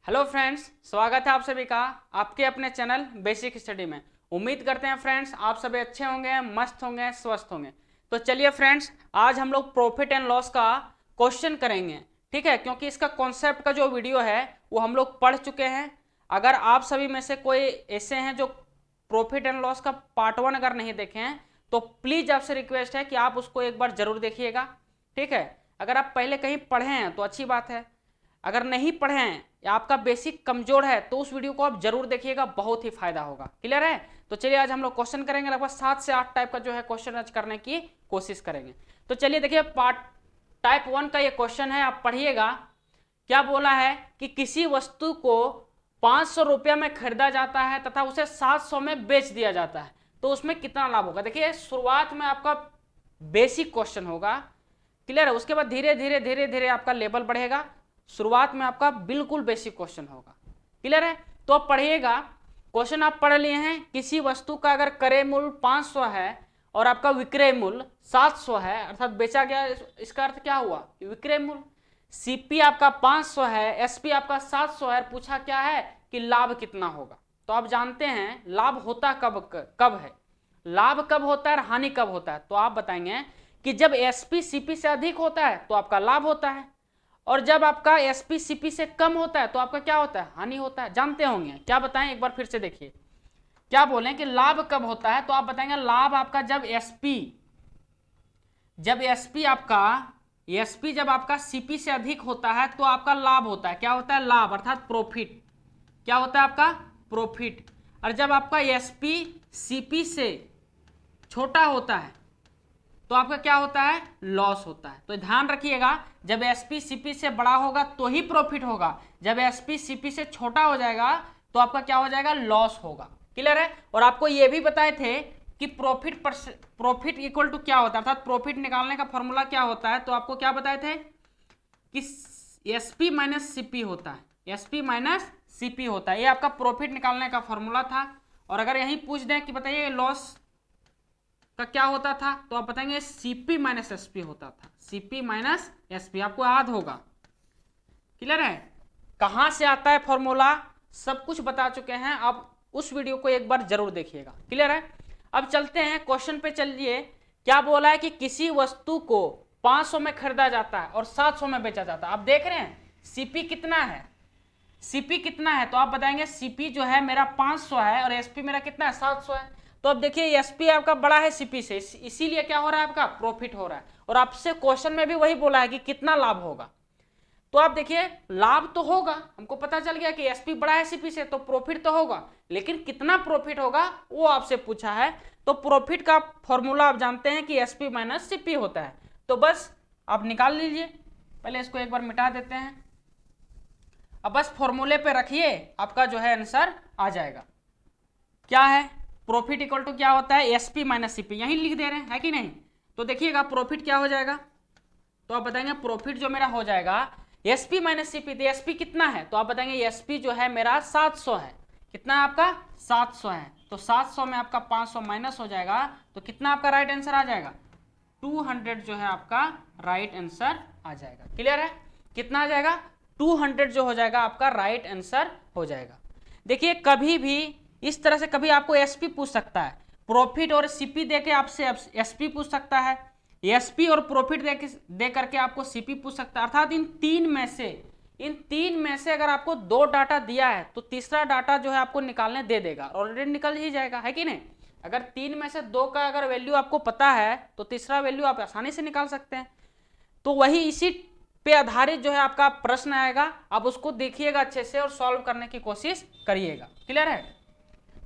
Hello friends, स्वागत है आप सभी का आपके अपने चैनल बेसिक स्टडी में। उम्मीद करते हैं फ्रेंड्स आप सभी अच्छे होंगे, मस्त होंगे, स्वस्थ होंगे। तो चलिए फ्रेंड्स, आज हम लोग प्रॉफिट एंड लॉस का क्वेश्चन करेंगे, ठीक है। क्योंकि इसका कॉन्सेप्ट का जो वीडियो है वो हम लोग पढ़ चुके हैं। अगर आप सभी में से कोई ऐसे हैं जो प्रॉफिट एंड लॉस का पार्ट 1 अगर नहीं देखे हैं तो प्लीज आपसे रिक्वेस्ट है कि आप उसको एक बार जरूर देखिएगा, ठीक है। अगर आप पहले कहीं पढ़े हैं तो अच्छी बात है, अगर नहीं पढ़े हैं या आपका बेसिक कमजोर है तो उस वीडियो को आप जरूर देखिएगा, बहुत ही फायदा होगा। क्लियर है? तो चलिए आज हम लोग क्वेश्चन करेंगे, लगभग 7 से 8 टाइप का जो है क्वेश्चन आज करने की कोशिश करेंगे। तो चलिए देखिए, पार्ट टाइप 1 का ये क्वेश्चन है, आप पढ़िएगा। क्या बोला है कि किसी वस्तु को 500 रुपया में खरीदा जाता है तथा उसे 700 में बेच दिया जाता है, तो उसमें कितना लाभ होगा। देखिए शुरुआत में आपका बेसिक क्वेश्चन होगा, क्लियर है। उसके बाद धीरे धीरे धीरे धीरे आपका लेवल बढ़ेगा। शुरुआत में आपका बिल्कुल बेसिक क्वेश्चन होगा, क्लियर है। तो आप पढ़िएगा, क्वेश्चन आप पढ़ लिए हैं। किसी वस्तु का अगर क्रय मूल्य 500 है और आपका विक्रय मूल्य 700 है, अर्थात बेचा गया, इसका अर्थ क्या हुआ, विक्रय मूल्य। सीपी आपका 500 है, एसपी आपका 700 है, पूछा क्या है कि लाभ कितना होगा। तो आप जानते हैं लाभ होता कब है, लाभ कब होता है और हानि कब होता है। तो आप बताएंगे कि जब एसपी सीपी से अधिक होता है तो आपका लाभ होता है, और जब आपका एसपी सीपी से कम होता है तो आपका क्या होता है, हानि होता है। जानते होंगे, क्या बताएं एक बार फिर से देखिए। क्या बोलें कि लाभ कब होता है, तो आप बताएंगे लाभ आपका जब एसपी जब आपका सीपी से अधिक होता है तो आपका लाभ होता है। क्या होता है, लाभ अर्थात प्रॉफिट। क्या होता है आपका, प्रॉफिट। और जब आपका एसपी सीपी से छोटा होता है तो आपका क्या होता है, लॉस होता है। तो ध्यान रखिएगा, जब एसपी सीपी से बड़ा होगा तो ही प्रॉफिट होगा, जब एसपी सीपी से छोटा हो जाएगा तो आपका क्या हो जाएगा, लॉस होगा। क्लियर है। और आपको ये भी बताए थे कि प्रॉफिट इक्वल टू क्या होता है, अर्थात प्रॉफिट निकालने का फॉर्मूला क्या होता है। तो आपको क्या बताए थे कि एसपी माइनस सीपी होता है, एसपी माइनस सीपी होता है, ये आपका प्रॉफिट निकालने का फॉर्मूला था। और अगर यही पूछ दें कि बताइए लॉस का क्या होता था, तो आप बताएंगे सीपी माइनस एसपी होता था, सीपी माइनस एसपी, आपको याद होगा। क्लियर है। कहां से आता है फॉर्मूला सब कुछ बता चुके हैं, आप उस वीडियो को एक बार जरूर देखिएगा। क्लियर है। अब चलते हैं क्वेश्चन पे, चलिए। क्या बोला है कि किसी वस्तु को 500 में खरीदा जाता है और 700 में बेचा जाता है। आप देख रहे हैं सीपी कितना है, सीपी कितना है, तो आप बताएंगे सीपी जो है मेरा 500 है और एसपी मेरा कितना है, 700 है। तो अब देखिए एसपी आपका बड़ा है सीपी से, इसीलिए क्या हो रहा है, आपका प्रॉफिट हो रहा है। और आपसे क्वेश्चन में भी वही बोला है कि कितना लाभ होगा। तो आप देखिए लाभ तो होगा, हमको पता चल गया कि एसपी बड़ा है सीपी से, तो प्रॉफिट तो होगा, लेकिन कितना प्रॉफिट होगा वो आपसे पूछा है। तो प्रॉफिट का फॉर्मूला आप जानते हैं कि एसपी माइनस सीपी होता है। तो बस आप निकाल लीजिए, पहले इसको एक बार मिटा देते हैं। अब बस फॉर्मूले पे रखिए, आपका जो है आंसर आ जाएगा। क्या है, प्रॉफिट इक्वल टू क्या होता है, एसपी माइनस सीपी, यही लिख दे रहे हैं, है कि नहीं। तो देखिएगा प्रॉफिट क्या हो जाएगा, तो आप बताएंगे प्रॉफिट जो मेरा हो जाएगा एसपी माइनस सीपी। तो एसपी कितना है, तो आप बताएंगे एसपी जो है मेरा 700 है। कितना है आपका, 700 है। तो 700 में आपका 500 माइनस हो जाएगा, तो कितना आपका राइट आंसर आ जाएगा, 200 जो है आपका राइट आंसर आ जाएगा। क्लियर है, कितना आ जाएगा, 200 जो हो जाएगा आपका राइट आंसर हो जाएगा। देखिए कभी भी इस तरह से कभी आपको एसपी पूछ सकता है, प्रॉफिट और सीपी देके आपसे एसपी पूछ सकता है, एसपी और प्रॉफिट दे करके आपको सीपी पूछ सकता है। अर्थात इन तीन में से अगर आपको 2 डाटा दिया है तो तीसरा डाटा जो है आपको निकालने दे देगा, ऑलरेडी निकल ही जाएगा, है कि नहीं। अगर 3 में से 2 का अगर वैल्यू आपको पता है तो तीसरा वैल्यू आप आसानी से निकाल सकते हैं। तो वही इसी पे आधारित जो है आपका प्रश्न आएगा, आप उसको देखिएगा अच्छे से और सॉल्व करने की कोशिश करिएगा। क्लियर है।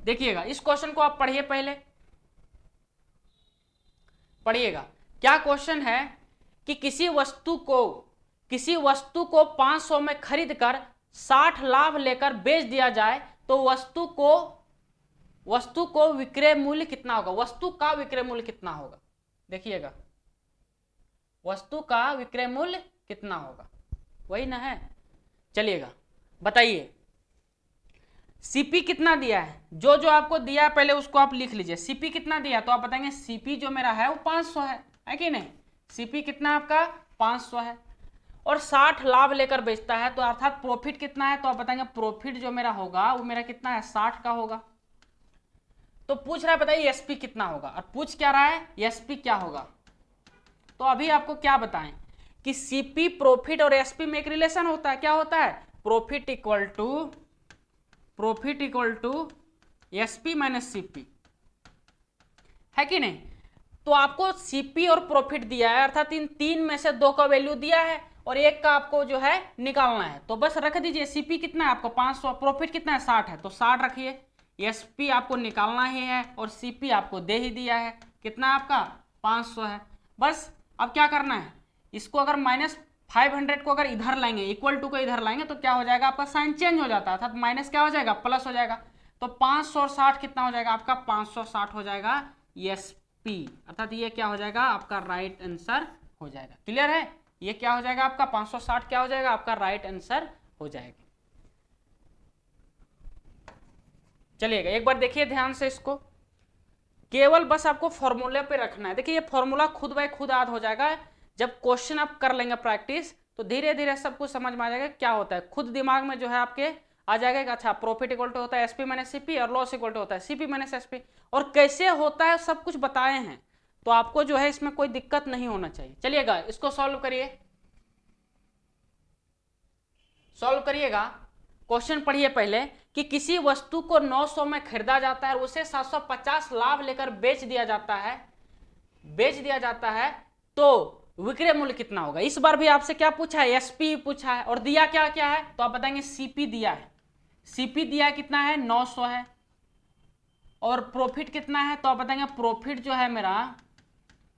देखिएगा इस क्वेश्चन को आप पढ़िए, पहले पढ़िएगा। क्या क्वेश्चन है कि किसी वस्तु को 500 में खरीद कर 60 लाभ लेकर बेच दिया जाए तो वस्तु को विक्रय मूल्य कितना होगा, वस्तु का विक्रय मूल्य कितना होगा। देखिएगा वस्तु का विक्रय मूल्य कितना होगा, वही ना है। चलिएगा बताइए सीपी कितना दिया है, जो जो आपको दिया है पहले उसको आप लिख लीजिए। सीपी कितना दिया, तो आप बताएंगे सीपी जो मेरा है वो 500 है कि नहीं। सीपी कितना आपका 500 है। और 60 लाभ लेकर बेचता है, तो अर्थात प्रॉफिट कितना है, तो आप बताएंगे प्रॉफिट जो मेरा होगा वो मेरा कितना है, 60 का होगा। तो पूछ रहा है बताइए एसपी कितना होगा, और पूछ क्या रहा है एसपी क्या होगा। तो अभी आपको क्या बताएं कि सीपी प्रॉफिट और एसपी में एक रिलेशन होता है, क्या होता है, profit equal to SP minus CP, है कि नहीं। तो आपको सीपी और प्रॉफिट दिया है, अर्थात इन तीन में से दो का वैल्यू दिया है और एक का आपको जो है निकालना है, तो बस रख दीजिए। सीपी कितना है आपको 500, प्रॉफिट कितना है 60 है, तो 60 रखिए। एसपी आपको निकालना ही है और सीपी आपको दे ही दिया है, कितना आपका 500 है। बस अब क्या करना है, इसको अगर -500 को अगर इधर लाएंगे, इक्वल टू को इधर लाएंगे, तो क्या हो जाएगा आपका साइन चेंज हो जाता है, अर्थात माइनस क्या हो जाएगा, प्लस हो जाएगा। तो 500 और 60 कितना हो जाएगा आपका, 560 हो जाएगा एसपी, अर्थात ये क्या हो जाएगा आपका राइट आंसर हो जाएगा। क्लियर है, ये क्या हो जाएगा आपका 560 क्या हो जाएगा आपका राइट आंसर हो जाएगा। चलिएगा एक बार देखिए ध्यान से, इसको केवल बस आपको फॉर्मूले पे रखना है। देखिए ये फॉर्मूला खुद बाय खुद याद हो जाएगा, जब क्वेश्चन आप कर लेंगे प्रैक्टिस तो धीरे धीरे सब कुछ समझ में आ जाएगा क्या होता है, खुद दिमाग में जो है आपके आ जाएगा कि अच्छा प्रॉफिट इक्वल टू होता है एसपी माइनस सीपी और लॉस इक्वल टू होता है सीपी माइनस एसपी, और कैसे होता है सब कुछ बताए हैं, तो आपको जो है इसमें कोई दिक्कत नहीं होना चाहिए। चलिएगा इसको सॉल्व करिए, सॉल्व करिएगा। क्वेश्चन पढ़िए पहले कि किसी वस्तु को 900 में खरीदा जाता है और उसे 750 लाभ लेकर बेच दिया जाता है, तो विक्रय मूल्य कितना होगा। इस बार भी आपसे क्या पूछा है, एसपी पूछा है और दिया क्या क्या है, तो आप बताएंगे सीपी दिया है, सीपी दिया है कितना है 900 है, और प्रॉफिट कितना है, तो आप बताएंगे प्रॉफिट जो है मेरा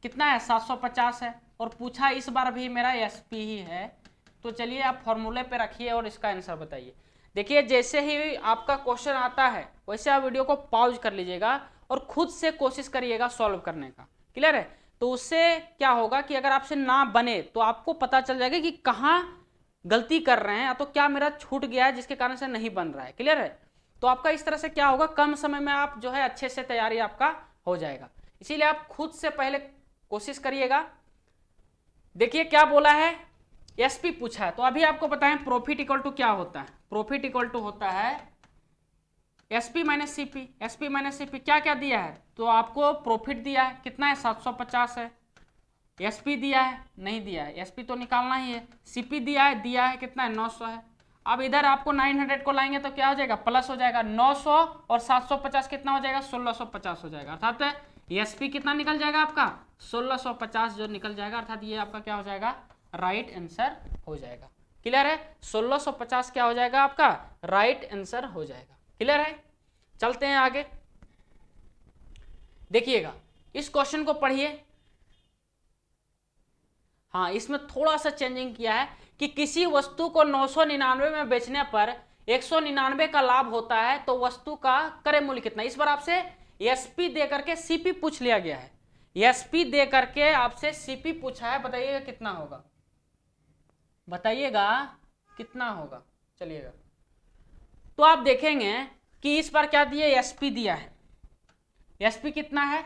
कितना है 750 है, और पूछा इस बार भी मेरा एसपी ही है। तो चलिए आप फॉर्मूले पे रखिए और इसका आंसर बताइए। देखिए जैसे ही आपका क्वेश्चन आता है वैसे आप वीडियो को पॉज कर लीजिएगा और खुद से कोशिश करिएगा सॉल्व करने का। क्लियर है, तो उससे क्या होगा कि अगर आपसे ना बने तो आपको पता चल जाएगा कि कहाँ गलती कर रहे हैं, या तो क्या मेरा छूट गया है जिसके कारण से नहीं बन रहा है। क्लियर है, तो आपका इस तरह से क्या होगा, कम समय में आप जो है अच्छे से तैयारी आपका हो जाएगा। इसीलिए आप खुद से पहले कोशिश करिएगा। देखिए क्या बोला है, एसपी पूछा है, तो अभी आपको बताएं प्रॉफिट इक्वल टू क्या होता है, प्रॉफिट इक्वल टू होता है SP minus CP. SP minus CP क्या क्या दिया है, तो आपको प्रॉफिट दिया है कितना है 750 है, एसपी दिया है नहीं दिया है, एसपी तो निकालना ही है, सीपी दिया है कितना है 900 है। अब इधर आपको 900 को लाएंगे तो क्या हो जाएगा प्लस हो जाएगा, 900 और 750 कितना हो जाएगा 1650 हो जाएगा, अर्थात एसपी कितना निकल जाएगा आपका 1650 जो निकल जाएगा, अर्थात ये आपका क्या हो जाएगा राइट आंसर हो जाएगा। क्लियर है, 1650 क्या हो जाएगा आपका राइट आंसर हो जाएगा। क्लियर है, चलते हैं आगे। देखिएगा इस क्वेश्चन को पढ़िए। हाँ इसमें थोड़ा सा चेंजिंग किया है कि किसी वस्तु को 999 में बेचने पर 199 का लाभ होता है, तो वस्तु का क्रय मूल्य कितना। इस बार आपसे एसपी दे करके सीपी पूछ लिया गया है, एसपी दे करके आपसे सीपी पूछा है, बताइएगा कितना होगा, बताइएगा कितना होगा। चलिएगा तो आप देखेंगे कि इस बार क्या दिया, एसपी दिया है, एसपी कितना है,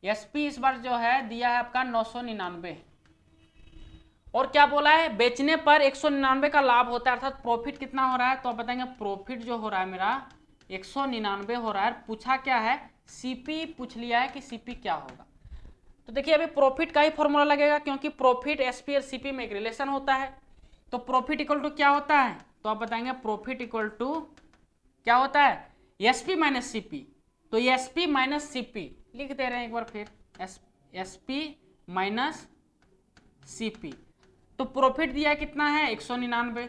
एसपी इस बार जो है दिया है आपका 999, और क्या बोला है बेचने पर 199 का लाभ होता है, अर्थात प्रॉफिट कितना हो रहा है, तो आप बताएंगे प्रॉफिट जो हो रहा है मेरा 199 हो रहा है। पूछा क्या है सीपी पूछ लिया है कि सीपी क्या होगा। तो देखिए अभी प्रॉफिट का ही फॉर्मूला लगेगा, क्योंकि प्रॉफिट एसपी और सीपी में एक रिलेशन होता है। तो प्रॉफिट इक्वल टू क्या होता है, तो आप बताएंगे प्रॉफिट इक्वल टू क्या होता है एसपी माइनस सीपी, तो एसपी माइनस सीपी लिख दे रहे हैं एक बार फिर, एसपी माइनस सीपी। तो प्रॉफिट दिया कितना है 199,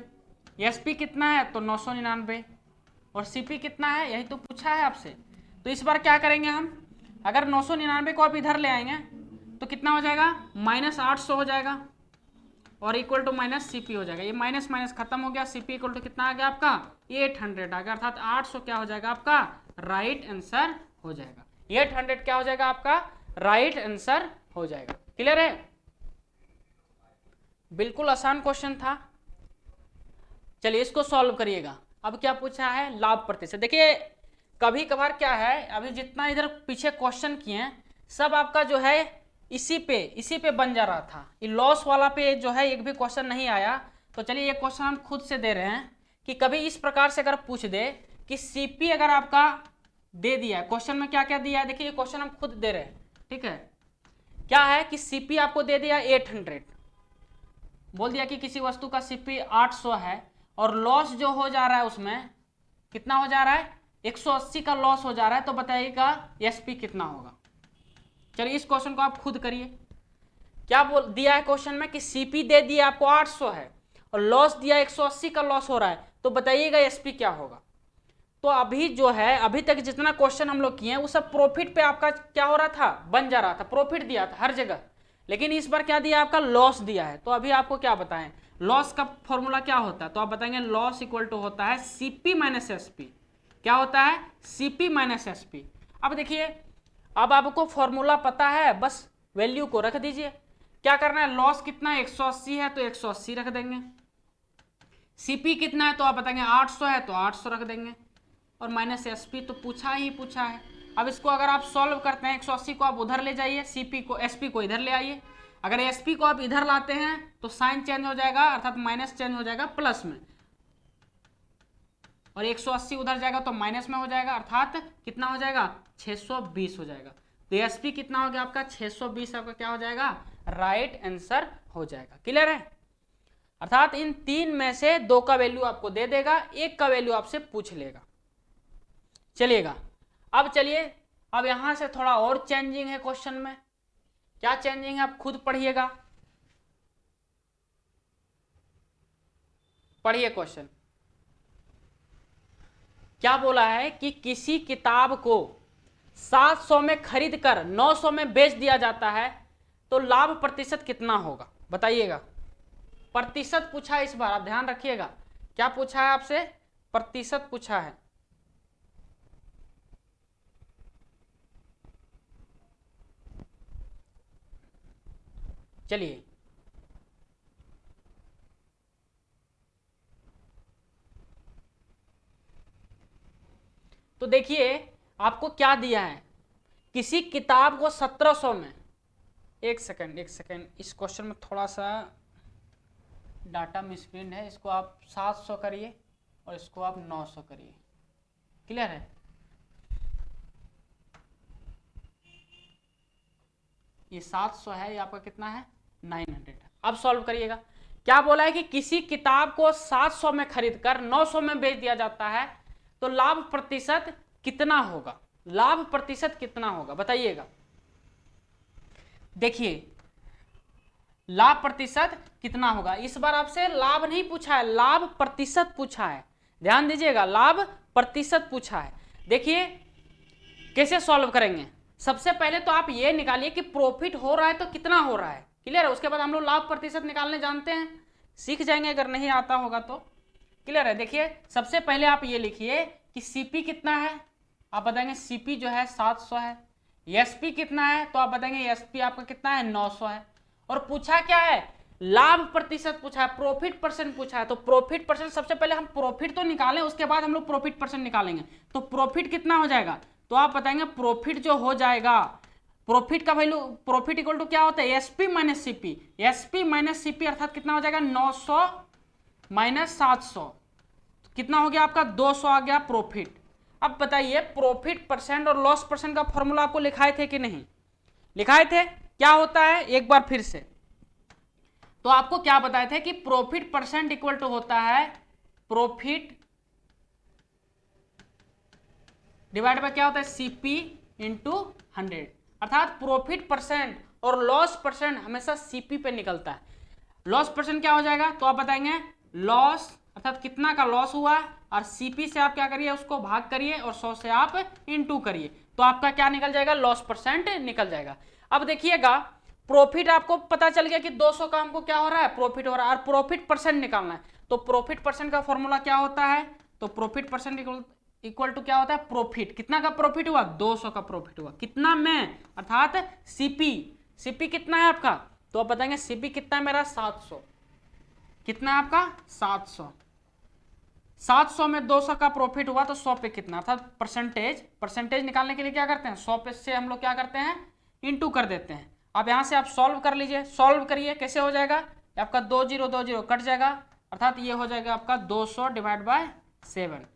एसपी कितना है तो 999, और सीपी कितना है यही तो पूछा है आपसे। तो इस बार क्या करेंगे हम, अगर 999 को आप इधर ले आएंगे तो कितना हो जाएगा -800 हो जाएगा, और इक्वल टू माइनस सीपी हो जाएगा, ये माइनस माइनस खत्म हो गया, सीपी इक्वल टू कितना आ गया आपका 800 आ गया, अर्थात 800 क्या हो जाएगा आपका राइट आंसर हो जाएगा, 800 क्या हो जाएगा आपका राइट आंसर हो जाएगा। क्लियर है, बिल्कुल आसान क्वेश्चन था। चलिए इसको सॉल्व करिएगा। अब क्या पूछा है लाभ प्रतिशत। देखिए कभी कभार क्या है, अभी जितना इधर पीछे क्वेश्चन किए हैं सब आपका जो है इसी पे बन जा रहा था, ये लॉस वाला पे जो है एक भी क्वेश्चन नहीं आया। तो चलिए ये क्वेश्चन हम खुद से दे रहे हैं कि कभी इस प्रकार से अगर पूछ दे कि सीपी अगर आपका दे दिया है, क्वेश्चन में क्या क्या दिया है, देखिए ये क्वेश्चन हम खुद दे रहे हैं, ठीक है। क्या है कि सीपी आपको दे दिया 800, बोल दिया कि किसी वस्तु का सीपी 800 है और लॉस जो हो जा रहा है उसमें कितना हो जा रहा है, 180 का लॉस हो जा रहा है, तो बताइएगा एसपी कितना होगा। चलिए इस क्वेश्चन को आप खुद करिए। क्या बोल दिया है क्वेश्चन में कि सीपी दे दिया आपको 800 है और लॉस दिया 180 का लॉस हो रहा है, तो बताइएगा एसपी क्या होगा। तो अभी जो है अभी तक जितना क्वेश्चन हम लोग किए हैं वो सब प्रॉफिट पे आपका क्या हो रहा था, बन जा रहा था, प्रॉफिट दिया था हर जगह। लेकिन इस बार क्या दिया आपका, लॉस दिया है। तो अभी आपको क्या बताएं, लॉस का फॉर्मूला क्या होता है, तो आप बताएंगे लॉस इक्वल टू होता है सीपी माइनस एसपी। क्या होता है, सीपी माइनस एसपी। अब देखिए अब आपको फॉर्मूला पता है, बस वैल्यू को रख दीजिए। क्या करना है, लॉस कितना है 180 है तो 180 रख देंगे, सीपी कितना है तो आप बताएंगे 800 है तो 800 रख देंगे, और माइनस एसपी तो पूछा ही पूछा है। अब इसको अगर आप सॉल्व करते हैं 180 को आप उधर ले जाइए, सीपी को एसपी को इधर ले आइए। अगर एसपी को आप इधर लाते हैं तो साइन चेंज हो जाएगा, अर्थात माइनस चेंज हो जाएगा प्लस में, और 180 उधर जाएगा तो माइनस में हो जाएगा, अर्थात कितना हो जाएगा 620 हो जाएगा। तो एसपी कितना हो गया आपका 620, आपका क्या हो जाएगा, राइट आंसर हो जाएगा। क्लियर है, अर्थात इन तीन में से दो का वैल्यू आपको दे देगा, एक का वैल्यू आपसे पूछ लेगा। चलिएगा अब चलिए, अब यहां से थोड़ा और चेंजिंग है क्वेश्चन में। क्या चेंजिंग है आप खुद पढ़िएगा, पढ़िए क्वेश्चन। क्या बोला है कि किसी किताब को 700 में खरीद कर 900 में बेच दिया जाता है तो लाभ प्रतिशत कितना होगा, बताइएगा। प्रतिशत पूछा है इस बार, आप ध्यान रखिएगा। क्या पूछा है आपसे, प्रतिशत पूछा है। चलिए तो देखिए आपको क्या दिया है, किसी किताब को 1700 में, एक सेकंड इस क्वेश्चन में थोड़ा सा डाटा मिसप्रिंट है, इसको आप 700 करिए और इसको आप 900 करिए। क्लियर है, ये 700 है, ये आपका कितना है 900। अब सॉल्व करिएगा। क्या बोला है कि किसी किताब को 700 में खरीदकर 900 में बेच दिया जाता है तो लाभ प्रतिशत कितना होगा, लाभ प्रतिशत कितना होगा बताइएगा। देखिए लाभ प्रतिशत कितना होगा, इस बार आपसे लाभ नहीं पूछा है, लाभ प्रतिशत पूछा है। ध्यान दीजिएगा, लाभ प्रतिशत पूछा है। देखिए कैसे सॉल्व करेंगे, सबसे पहले तो आप ये निकालिए कि प्रॉफिट हो रहा है तो कितना हो रहा है। क्लियर है, उसके बाद हम लोग लाभ प्रतिशत निकालने जानते हैं, सीख जाएंगे अगर नहीं आता होगा तो। क्लियर है, देखिए सबसे पहले आप ये लिखिए कि सीपी कितना है, आप बताएंगे सीपी जो है 700 है। एसपी कितना है तो आप बताएंगे एसपी आपका कितना है 900 है। और पूछा क्या है, लाभ प्रतिशत पूछा है, प्रॉफिट परसेंट पूछा है। तो प्रॉफिट परसेंट सबसे पहले हम प्रॉफिट तो निकालें, उसके बाद हम लोग प्रॉफिट परसेंट निकालेंगे। तो प्रॉफिट कितना हो जाएगा, तो आप बताएंगे प्रॉफिट जो हो जाएगा, प्रॉफिट का वैल्यू, प्रॉफिट इक्वल टू क्या होता है SP minus CP, SP minus CP अर्थात कितना हो जाएगा 900 माइनस 700, कितना हो गया आपका 200 आ गया प्रॉफिट। अब बताइए प्रॉफिट परसेंट और लॉस परसेंट का फॉर्मूला आपको लिखाए थे कि नहीं, लिखाए थे। क्या होता है एक बार फिर से, तो आपको क्या बताए थे कि प्रॉफिट परसेंट इक्वल टू होता है प्रॉफिट डिवाइड बाय क्या होता है सीपी इंटू 100, अर्थात प्रॉफिट परसेंट और लॉस परसेंट हमेशा सीपी पे निकलता है। लॉस परसेंट क्या हो जाएगा, तो आप बताएंगे लॉस अर्थात कितना का लॉस हुआ, और सीपी से आप क्या करिए उसको भाग करिए और 100 से आप इनटू करिए, तो आपका क्या निकल जाएगा, लॉस परसेंट निकल जाएगा। अब देखिएगा प्रॉफिट आपको पता चल गया कि 200 का हमको क्या हो रहा है प्रॉफिट हो रहा है, और प्रॉफिट परसेंट निकालना है। तो प्रॉफिट परसेंट का फॉर्मूला क्या होता है, तो प्रॉफिट परसेंट इक्वल टू क्या होता है प्रॉफिट, कितना का प्रॉफिट हुआ 200 का प्रॉफिट हुआ, कितना में अर्थात सीपी, सीपी कितना है आपका, तो आप बताएंगे सीपी कितना है मेरा 700, कितना है आपका 700, 700 में 200 का प्रॉफिट हुआ तो 100 पे कितना, अर्थात परसेंटेज, परसेंटेज निकालने के लिए क्या करते हैं 100 पे से हम लोग क्या करते हैं इनटू कर देते हैं। अब यहाँ से आप सॉल्व कर लीजिए, सॉल्व करिए, कैसे हो जाएगा, आपका 2 0 2 0 कट जाएगा, अर्थात ये हो जाएगा आपका 200 डिवाइड बाय 7।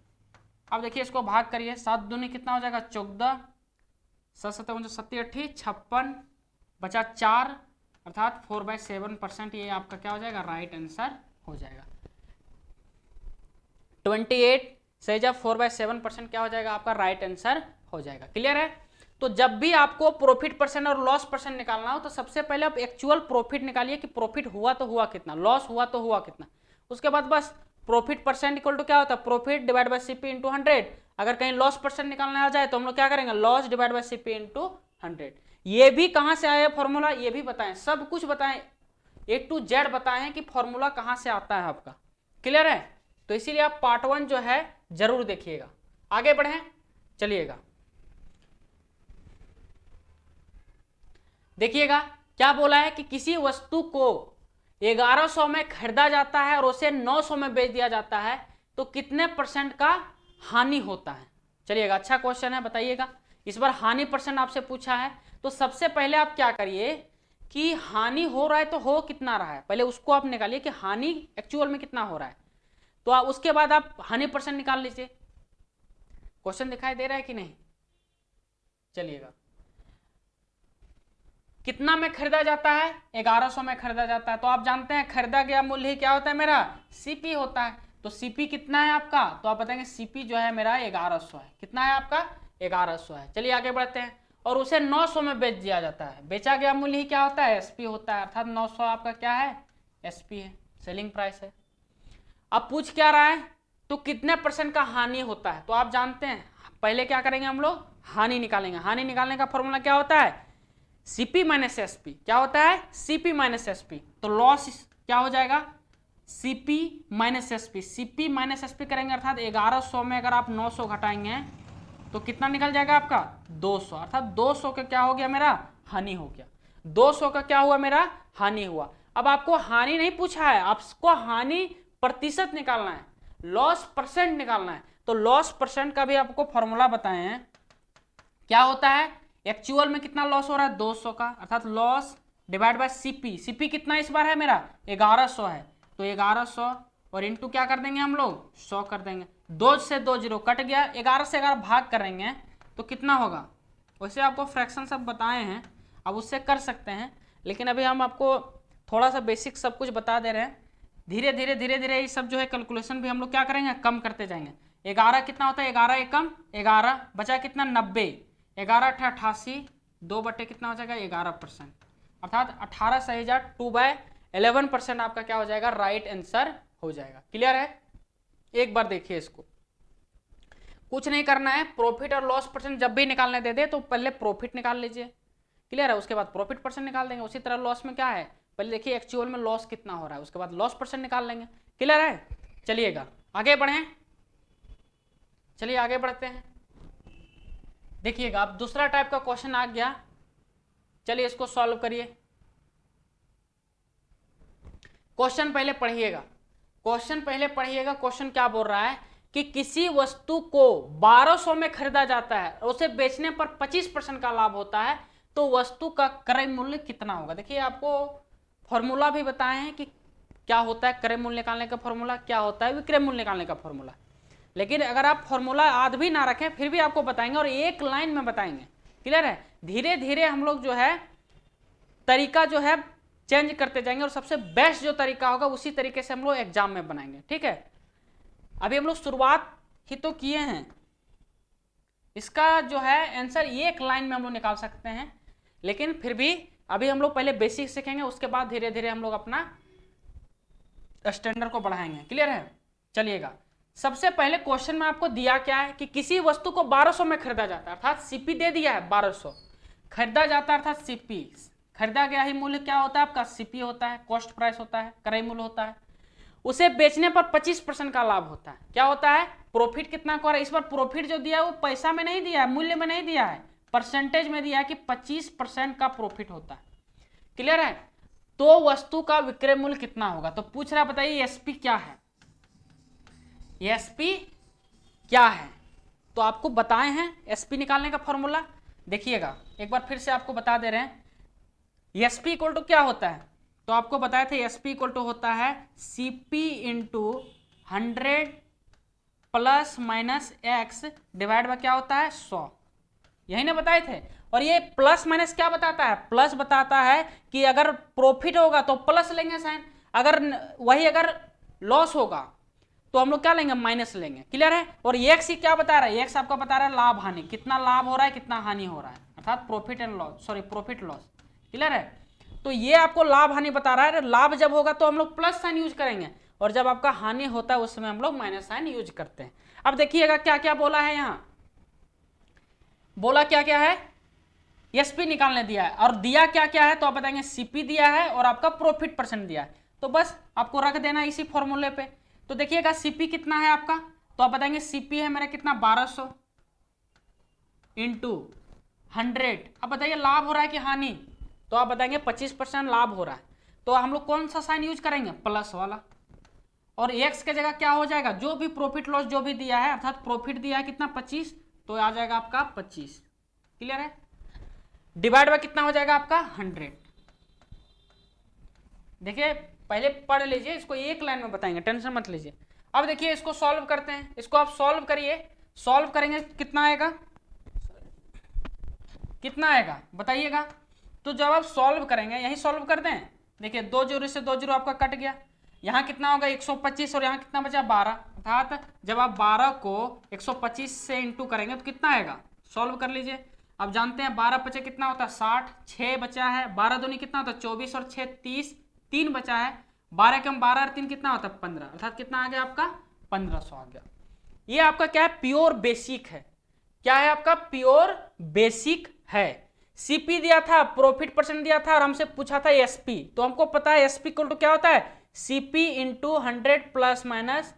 अब देखिए इसको भाग करिए, 7 दूनी कितना हो जाएगा 14, 7 7 70 56, बचा 4, अर्थात 4/7%। ये आपका क्या हो जाएगा, राइट आंसर हो जाएगा। 28 सही जब 4/7% क्या हो जाएगा, आपका राइट आंसर हो जाएगा। क्लियर है। तो जब भी आपको प्रॉफिट परसेंट और लॉस परसेंट निकालना हो तो सबसे पहले आप एक्चुअल प्रॉफिट निकालिए कि प्रॉफिट हुआ तो हुआ कितना, लॉस हुआ तो हुआ कितना। उसके बाद बस प्रॉफिट परसेंट इक्वल टू क्या होता है, profit divide by CP into 100। अगर कहीं लॉस परसेंट निकालना आ जाए तो हम लोग क्या करेंगे, loss divide by CP into 100। ये भी कहां से आया फॉर्मूला, ये भी बताएं, सब कुछ बताएं, A to Z बताएं कि फॉर्मूला कहां से आता है आपका। क्लियर है। तो इसीलिए आप पार्ट 1 जो है जरूर देखिएगा। आगे बढ़े, चलिएगा देखिएगा क्या बोला है कि किसी वस्तु को 1100 में खरीदा जाता है और उसे 900 में बेच दिया जाता है तो कितने परसेंट का हानि होता है। चलिएगा, अच्छा क्वेश्चन है, बताइएगा। इस बार हानि परसेंट आपसे पूछा है, तो सबसे पहले आप क्या करिए कि हानि हो रहा है तो हो कितना रहा है, पहले उसको आप निकालिए कि हानि एक्चुअल में कितना हो रहा है, तो आप उसके बाद आप हानि परसेंट निकाल लीजिए। क्वेश्चन दिखाई दे रहा है कि नहीं। चलिएगा, कितना में खरीदा जाता है, 1100 में खरीदा जाता है, तो आप जानते हैं खरीदा गया मूल्य क्या होता है मेरा, सीपी होता है। तो सीपी कितना है आपका, तो आप बताएंगे सीपी जो है मेरा 1100 है। कितना है आपका, 1100 है। चलिए आगे बढ़ते हैं। और उसे 900 में बेच दिया जाता है, बेचा गया मूल्य ही क्या होता है, एसपी होता है, अर्थात 900 आपका क्या है, एसपी है, सेलिंग प्राइस है। अब पूछ क्या रहा है, तो कितने परसेंट का हानि होता है, तो आप जानते हैं पहले क्या करेंगे हम लोग, हानि निकालेंगे। हानि निकालने का फॉर्मूला क्या होता है, सीपी माइनस एसपी। क्या होता है, सीपी माइनस एसपी। तो लॉस क्या हो जाएगा, CP minus SP. CP minus SP करेंगे, अर्थात 1100 में अगर आप 900 घटाएंगे तो कितना निकल जाएगा आपका 200, अर्थात 200 का क्या हो गया मेरा, हानि हो गया। 200 का क्या हुआ मेरा, हानि हुआ। अब आपको हानि नहीं पूछा है, आपको हानि प्रतिशत निकालना है, लॉस परसेंट निकालना है। तो लॉस परसेंट का भी आपको फॉर्मूला बताए हैं, क्या होता है, एक्चुअल में कितना लॉस हो रहा है 200 का, अर्थात loss divide by CP. CP कितना इस बार है मेरा 1100 है, तो 1100 और इंटू क्या कर देंगे हम लोग 100 कर देंगे। 2 से 2 0 कट गया, 11 से अगर भाग करेंगे तो कितना होगा। वैसे आपको फ्रैक्शन सब बताए हैं, अब उससे कर सकते हैं, लेकिन अभी हम आपको थोड़ा सा बेसिक सब कुछ बता दे रहे हैं। धीरे धीरे धीरे धीरे ये सब जो है कैलकुलेशन भी हम लोग क्या करेंगे, कम करते जाएंगे। 11 कितना होता है, 11 एकम 11, बचा कितना 90, 11 88, 2 बटे कितना हो जाएगा 11%, अर्थात 18 सही जा 2/11% आपका क्या हो जाएगा, राइट आंसर हो जाएगा। क्लियर है। एक बार देखिए इसको, कुछ नहीं करना है, प्रॉफिट और लॉस परसेंट जब भी निकालने दे दे तो पहले प्रॉफिट निकाल लीजिए। क्लियर है, उसके बाद प्रॉफिट परसेंट निकाल देंगे। उसी तरह लॉस में क्या है, पहले देखिए एक्चुअल में लॉस कितना हो रहा है, उसके बाद लॉस परसेंट निकाल लेंगे। क्लियर है। चलिएगा आगे बढ़े, चलिए आगे बढ़ते हैं। देखिएगा अब दूसरा टाइप का क्वेश्चन आ गया, चलिए इसको सॉल्व करिए। क्वेश्चन पहले पढ़िएगा, क्वेश्चन पहले पढ़िएगा। क्वेश्चन क्या बोल रहा है कि किसी वस्तु को 1200 में खरीदा जाता है और उसे बेचने पर 25% का लाभ होता है, तो वस्तु का क्रय मूल्य कितना होगा। देखिए आपको फॉर्मूला भी बताए हैं कि क्या होता है क्रय मूल्य निकालने का फॉर्मूला, क्या होता है विक्रय मूल्य निकालने का फॉर्मूला। लेकिन अगर आप फॉर्मूला याद भी ना रखें फिर भी आपको बताएंगे और एक लाइन में बताएंगे। क्लियर है। धीरे धीरे हम लोग जो है तरीका जो है चेंज करते जाएंगे और सबसे बेस्ट जो तरीका होगा उसी तरीके से हम लोग एग्जाम में बनाएंगे। ठीक है, अभी हम लोग शुरुआत ही तो किए हैं, इसका जो है आंसर एक लाइन में हम लोग निकाल सकते हैं, लेकिन फिर भी अभी हम लोग पहले बेसिक सीखेंगे, उसके बाद धीरे धीरे हम लोग अपना स्टैंडर्ड को बढ़ाएंगे। क्लियर है। चलिएगा, सबसे पहले क्वेश्चन में आपको दिया क्या है कि किसी वस्तु को 1200 में खरीदा जाता है, अर्थात सीपी दे दिया है 1200 खरीदा जाता है, अर्थात सीपी खरीदा गया ही मूल्य क्या होता है आपका, सीपी होता है, कॉस्ट प्राइस होता है, क्रय मूल्य होता है। उसे बेचने पर 25% का लाभ होता है। क्या होता है, प्रॉफिट कितना को रहा है। इस बार प्रॉफिट जो दिया है वो पैसा में नहीं दिया है, मूल्य में नहीं दिया है, परसेंटेज में दिया है कि 25% का प्रॉफिट होता है। क्लियर है। तो वस्तु का विक्रय मूल्य कितना होगा, तो पूछ रहा बताइए एसपी क्या है, एसपी क्या है। तो आपको बताए हैं एसपी निकालने का फॉर्मूला, देखिएगा एक बार फिर से आपको बता दे रहे हैं। एसपी इक्वल टू क्या होता है, तो आपको बताया था एसपी इक्वल टू होता है CP into 100 plus minus x divide by क्या होता है 100, यही ना बताए थे। और ये प्लस माइनस क्या बताता है, प्लस बताता है कि अगर प्रॉफिट होगा तो प्लस लेंगे साइन, अगर वही अगर लॉस होगा तो हम लोग क्या लेंगे, माइनस लेंगे। क्लियर है। और एक्स ही क्या बता रहा है, एक्स आपका बता रहा है लाभ हानि, कितना लाभ हो रहा है कितना हानि हो रहा है, अर्थात profit and loss, sorry profit loss. Clear है। तो ये आपको लाभ हानि बता रहा है, लाभ जब होगा तो हम लोग प्लस साइन यूज करेंगे, और जब आपका हानि होता है उस समय हम लोग माइनस साइन यूज करते हैं। अब देखिएगा क्या क्या बोला है, यहां बोला क्या क्या है, एसपी निकालने दिया है, और दिया क्या क्या है तो आप बताएंगे सीपी दिया है और आपका प्रॉफिट परसेंट दिया है, तो बस आपको रख देना इसी फॉर्मूले पे। तो देखिएगा सीपी कितना है आपका, तो आप बताएंगे सीपी है मेरा कितना 1200 इंटू 100। अब बताइए लाभ हो रहा है कि हानि, तो आप बताएंगे 25% लाभ हो रहा है, तो हम लोग कौन सा साइन यूज करेंगे, प्लस वाला। और एक्स के जगह क्या हो जाएगा, जो भी प्रॉफिट लॉस जो भी दिया है, अर्थात प्रॉफिट दिया है कितना 25, तो आ जाएगा आपका 25। क्लियर है। डिवाइड बाय कितना हो जाएगा आपका 100। देखिए पहले पढ़ लीजिए इसको, एक लाइन में बताएंगे, टेंशन मत लीजिए। अब देखिए इसको सॉल्व करते हैं, इसको आप सॉल्व करिए, सॉल्व करेंगे कितना आएगा, कितना आएगा बताइएगा। तो जब आप सॉल्व करेंगे, यही सॉल्व कर दें, देखिए 2 जीरो से 2 जीरो आपका कट गया, यहाँ कितना होगा 125 और यहाँ कितना बचा 12, अर्थात जब आप 12 को 125 से इंटू करेंगे तो कितना आएगा, सॉल्व कर लीजिए। अब जानते हैं 12 बचे कितना होता है 60, 6 बचा है, 12 दूनी कितना होता है 24 और 6 30, 3 बचा है, 12 कम 12 और 3 कितना होता है 15, अर्थात कितना आ गया आपका 1500 आ गया। ये आपका क्या है, प्योर बेसिक है। क्या है आपका, प्योर बेसिक है। सीपी दिया था, प्रॉफिट परसेंट दिया था, और हमसे पूछा था एसपी, तो हमको पता है एसपी इक्वल टू क्या होता है, CP into 100 plus minus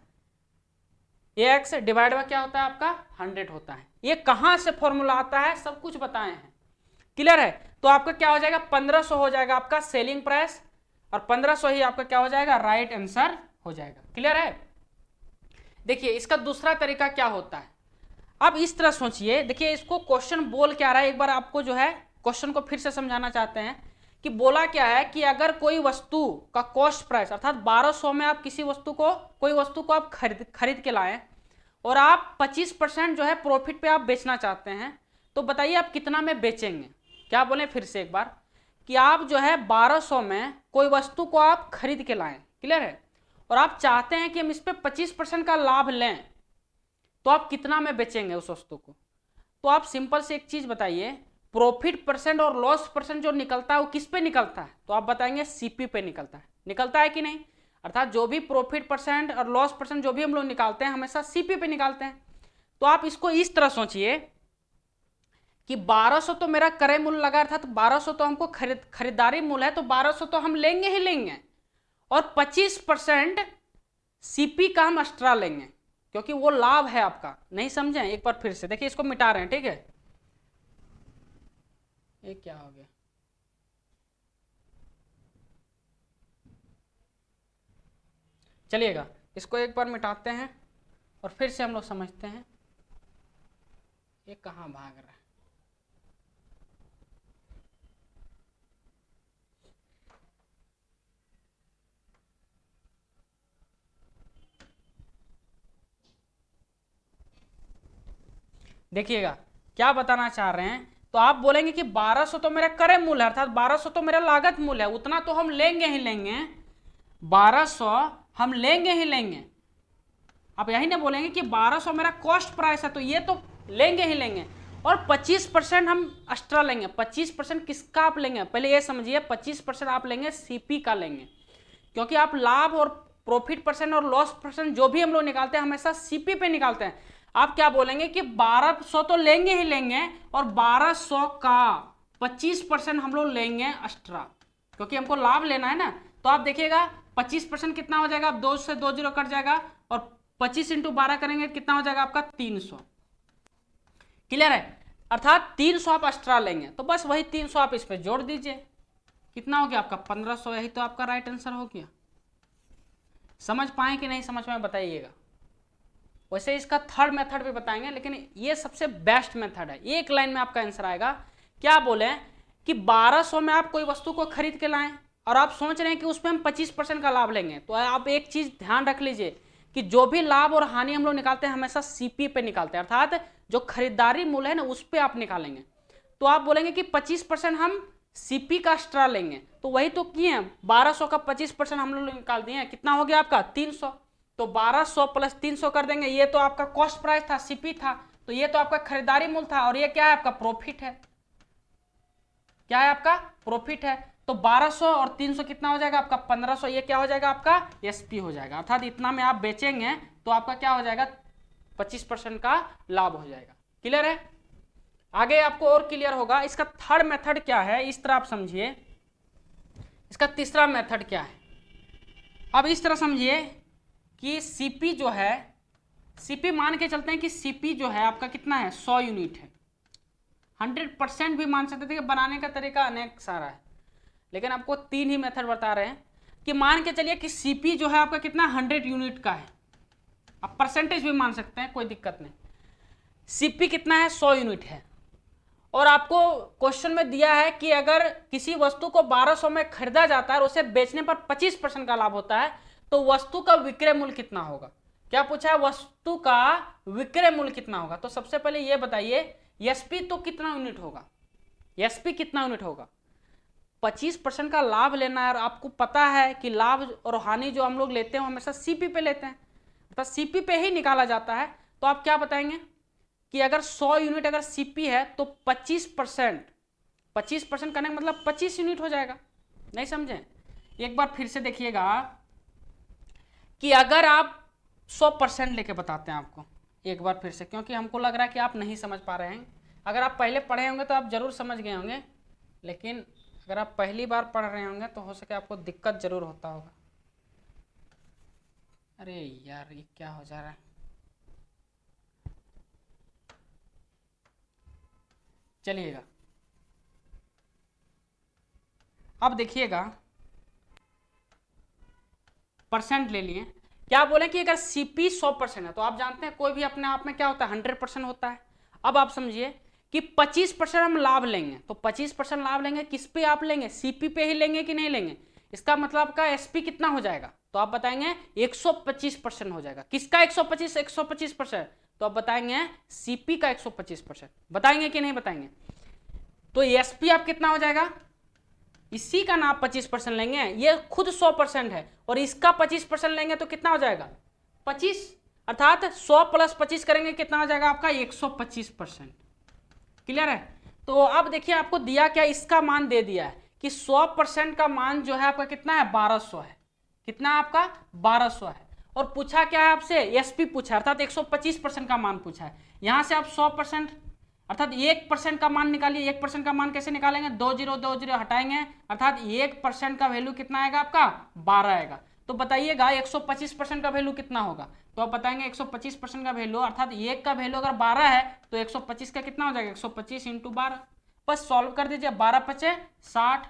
x divide by क्या होता है आपका 100 होता है। ये कहां से फॉर्मूला आता है सब कुछ बताए हैं। क्लियर है। तो आपका क्या हो जाएगा 1500 हो जाएगा आपका सेलिंग प्राइस, और 1500 ही आपका क्या हो जाएगा राइट आंसर हो जाएगा। क्लियर है। देखिए इसका दूसरा तरीका क्या होता है, अब इस तरह सोचिए, देखिए इसको क्वेश्चन बोल क्या रहा है, एक बार आपको जो है क्वेश्चन को फिर से समझाना चाहते हैं कि बोला क्या है कि अगर कोई वस्तु का कॉस्ट प्राइस अर्थात 1200 में आप किसी वस्तु को, कोई वस्तु को आप खरीद के लाएं और आप 25% जो है प्रॉफिट पे आप बेचना चाहते हैं, तो बताइए आप कितना में बेचेंगे। क्या बोले फिर से एक बार, कि आप जो है 1200 में कोई वस्तु को आप खरीद के लाएं, क्लियर है, और आप चाहते हैं कि हम इस पर 25% का लाभ लें, तो आप कितना में बेचेंगे उस वस्तु को। तो आप सिंपल से एक चीज बताइए, प्रॉफिट परसेंट और लॉस परसेंट जो निकलता है वो किस पे निकलता है, तो आप बताएंगे सीपी पे निकलता है कि नहीं, अर्थात जो भी प्रॉफिट परसेंट और लॉस परसेंट जो भी हम लोग निकालते हैं हमेशा सीपी पे निकालते हैं। तो आप इसको इस तरह सोचिए कि 1200 तो मेरा क्रय मूल्य लगा था, तो 1200 तो हमको खरीदारी मूल्य है, तो 1200 तो हम लेंगे ही लेंगे, और 25% सीपी का हम एक्स्ट्रा लेंगे, क्योंकि वो लाभ है आपका। नहीं समझे, एक बार फिर से देखिए, इसको मिटा रहे हैं, ठीक है। ये क्या हो गया, चलिएगा इसको एक बार मिटाते हैं और फिर से हम लोग समझते हैं ये कहां भाग रहा है। देखिएगा क्या बताना चाह रहे हैं, तो आप बोलेंगे कि 1200 तो मेरा क्रय मूल्य है, अर्थात 1200 तो मेरा लागत मूल्य है, उतना तो हम लेंगे ही लेंगे, 1200 हम लेंगे ही लेंगे। आप यही ना बोलेंगे कि 1200 मेरा कॉस्ट प्राइस है, तो ये तो लेंगे ही लेंगे, और 25% हम एक्स्ट्रा लेंगे। 25% किसका आप लेंगे, पहले ये समझिए, 25% आप लेंगे सीपी का लेंगे, क्योंकि आप लाभ और प्रॉफिट परसेंट और लॉस परसेंट जो भी हम लोग निकालते हैं हमेशा सीपी पे निकालते हैं। आप क्या बोलेंगे कि 1200 तो लेंगे ही लेंगे, और 1200 का 25% हम लोग लेंगे एक्स्ट्रा, क्योंकि हमको लाभ लेना है ना। तो आप देखिएगा 25% कितना हो जाएगा, 2 से 2 जीरो कट जाएगा, और 25 इंटू 12 करेंगे कितना हो जाएगा आपका 300। क्लियर है, अर्थात 300 आप एक्स्ट्रा लेंगे, तो बस वही 300 आप इस पे जोड़ दीजिए, कितना हो गया आपका 1500, यही तो आपका राइट आंसर हो गया। समझ पाए कि नहीं समझ में बताइएगा। वैसे इसका थर्ड मेथड भी बताएंगे, लेकिन ये सबसे बेस्ट मेथड है, एक लाइन में आपका आंसर आएगा। क्या बोले कि 1200 में आप कोई वस्तु को खरीद के लाएं और आप सोच रहे हैं कि उसमें हम 25% का लाभ लेंगे, तो आप एक चीज ध्यान रख लीजिए कि जो भी लाभ और हानि हम लोग निकालते हैं हमेशा सीपी पे निकालते हैं, अर्थात जो खरीदारी मूल्य है ना उस पर आप निकालेंगे। तो आप बोलेंगे कि 25% हम सीपी का एक्स्ट्रा लेंगे, तो वही तो किए हैं, 1200 का 25% हम लोग निकाल दिए हैं, कितना हो गया आपका 300। तो 1200 प्लस 300 कर देंगे, ये तो आपका कॉस्ट प्राइस था, सीपी था, तो ये तो आपका खरीदारी मूल्य था, और ये क्या है आपका प्रॉफिट है, क्या है आपका प्रॉफिट है। तो 1200 और 300 कितना हो जाएगा आपका 1500, ये क्या हो जाएगा आपका एसपी हो जाएगा, अर्थात इतना में आप बेचेंगे तो आपका क्या हो जाएगा 25% का लाभ हो जाएगा। क्लियर है, आगे आपको और क्लियर होगा। इसका थर्ड मेथड क्या है, इस तरह आप समझिए। इसका तीसरा मेथड क्या है, अब इस तरह समझिए कि सीपी जो है, सीपी मान के चलते हैं कि सीपी जो है आपका कितना है 100 यूनिट है, 100% भी मान सकते थे कि बनाने का तरीका अनेक सारा है, लेकिन आपको 3 ही मेथड बता रहे हैं कि मान के चलिए कि सीपी जो है आपका कितना 100 यूनिट का है, आप परसेंटेज भी मान सकते हैं, कोई दिक्कत नहीं। सीपी कितना है 100 यूनिट है, और आपको क्वेश्चन में दिया है कि अगर किसी वस्तु को 1200 में खरीदा जाता है और उसे बेचने पर 25% का लाभ होता है, तो वस्तु का विक्रय मूल्य कितना होगा। क्या पूछा है, वस्तु का विक्रय मूल्य कितना होगा। तो सबसे पहले ये बताइए एसपी तो कितना यूनिट होगा, एसपी कितना यूनिट होगा। 25% का लाभ लेना है, और आपको पता है कि लाभ और हानि जो हम लोग लेते हैं हमेशा सीपी पे लेते हैं, तो सीपी पे ही निकाला जाता है। तो आप क्या बताएंगे कि अगर 100 यूनिट अगर सीपी है तो 25% करने का मतलब 25 यूनिट हो जाएगा। नहीं समझे, एक बार फिर से देखिएगा कि अगर आप 100% लेके बताते हैं आपको, एक बार फिर से, क्योंकि हमको लग रहा है कि आप नहीं समझ पा रहे हैं। अगर आप पहले पढ़े होंगे तो आप जरूर समझ गए होंगे, लेकिन अगर आप पहली बार पढ़ रहे होंगे तो हो सके आपको दिक्कत जरूर होता होगा। अरे यार ये क्या हो जा रहा है, चलिएगा अब देखिएगा, परसेंट ले लिए। क्या बोले कि अगर सीपी 100% है तो आप जानते हैं कोई भी अपने आप में क्या होता है 100% होता है। अब आप समझिए कि 25% हम लाभ लेंगे, तो 25% लाभ लेंगे किस पे आप लेंगे, सीपी पे ही लेंगे कि नहीं लेंगे। इसका मतलब आपका एसपी कितना हो जाएगा, तो आप बताएंगे 125% हो जाएगा। किसका 125%, तो आप बताएंगे सीपी का 125%, बताएंगे कि नहीं बताएंगे। तो एसपी आप कितना हो जाएगा, इसी का ना आप 25% लेंगे, ये खुद 100% है, और इसका 25% लेंगे तो कितना हो जाएगा 25, अर्थात 100 प्लस 25 करेंगे कितना हो जाएगा आपका 125%। क्लियर है। तो अब देखिए आपको दिया क्या, इसका मान दे दिया है कि 100% का मान जो है आपका कितना है 1200 है, कितना आपका 1200 है, और पूछा क्या है आपसे एसपी पूछा, अर्थात 125% का मान पूछा है। यहां से आप 100% अर्थात 1% का मान निकालिए। 1% का मान कैसे निकालेंगे, 20 हटाएंगे, अर्थात 1% का वैल्यू कितना आएगा आपका 12 आएगा। तो बताइएगा 125% का वैल्यू कितना होगा, तो आप बताएंगे 125% का वैल्यू, अर्थात 1 का वैल्यू अगर 12 है तो 125 का कितना हो जाएगा 125 इंटू 12। बस सॉल्व कर दीजिए, 12 पचे 60,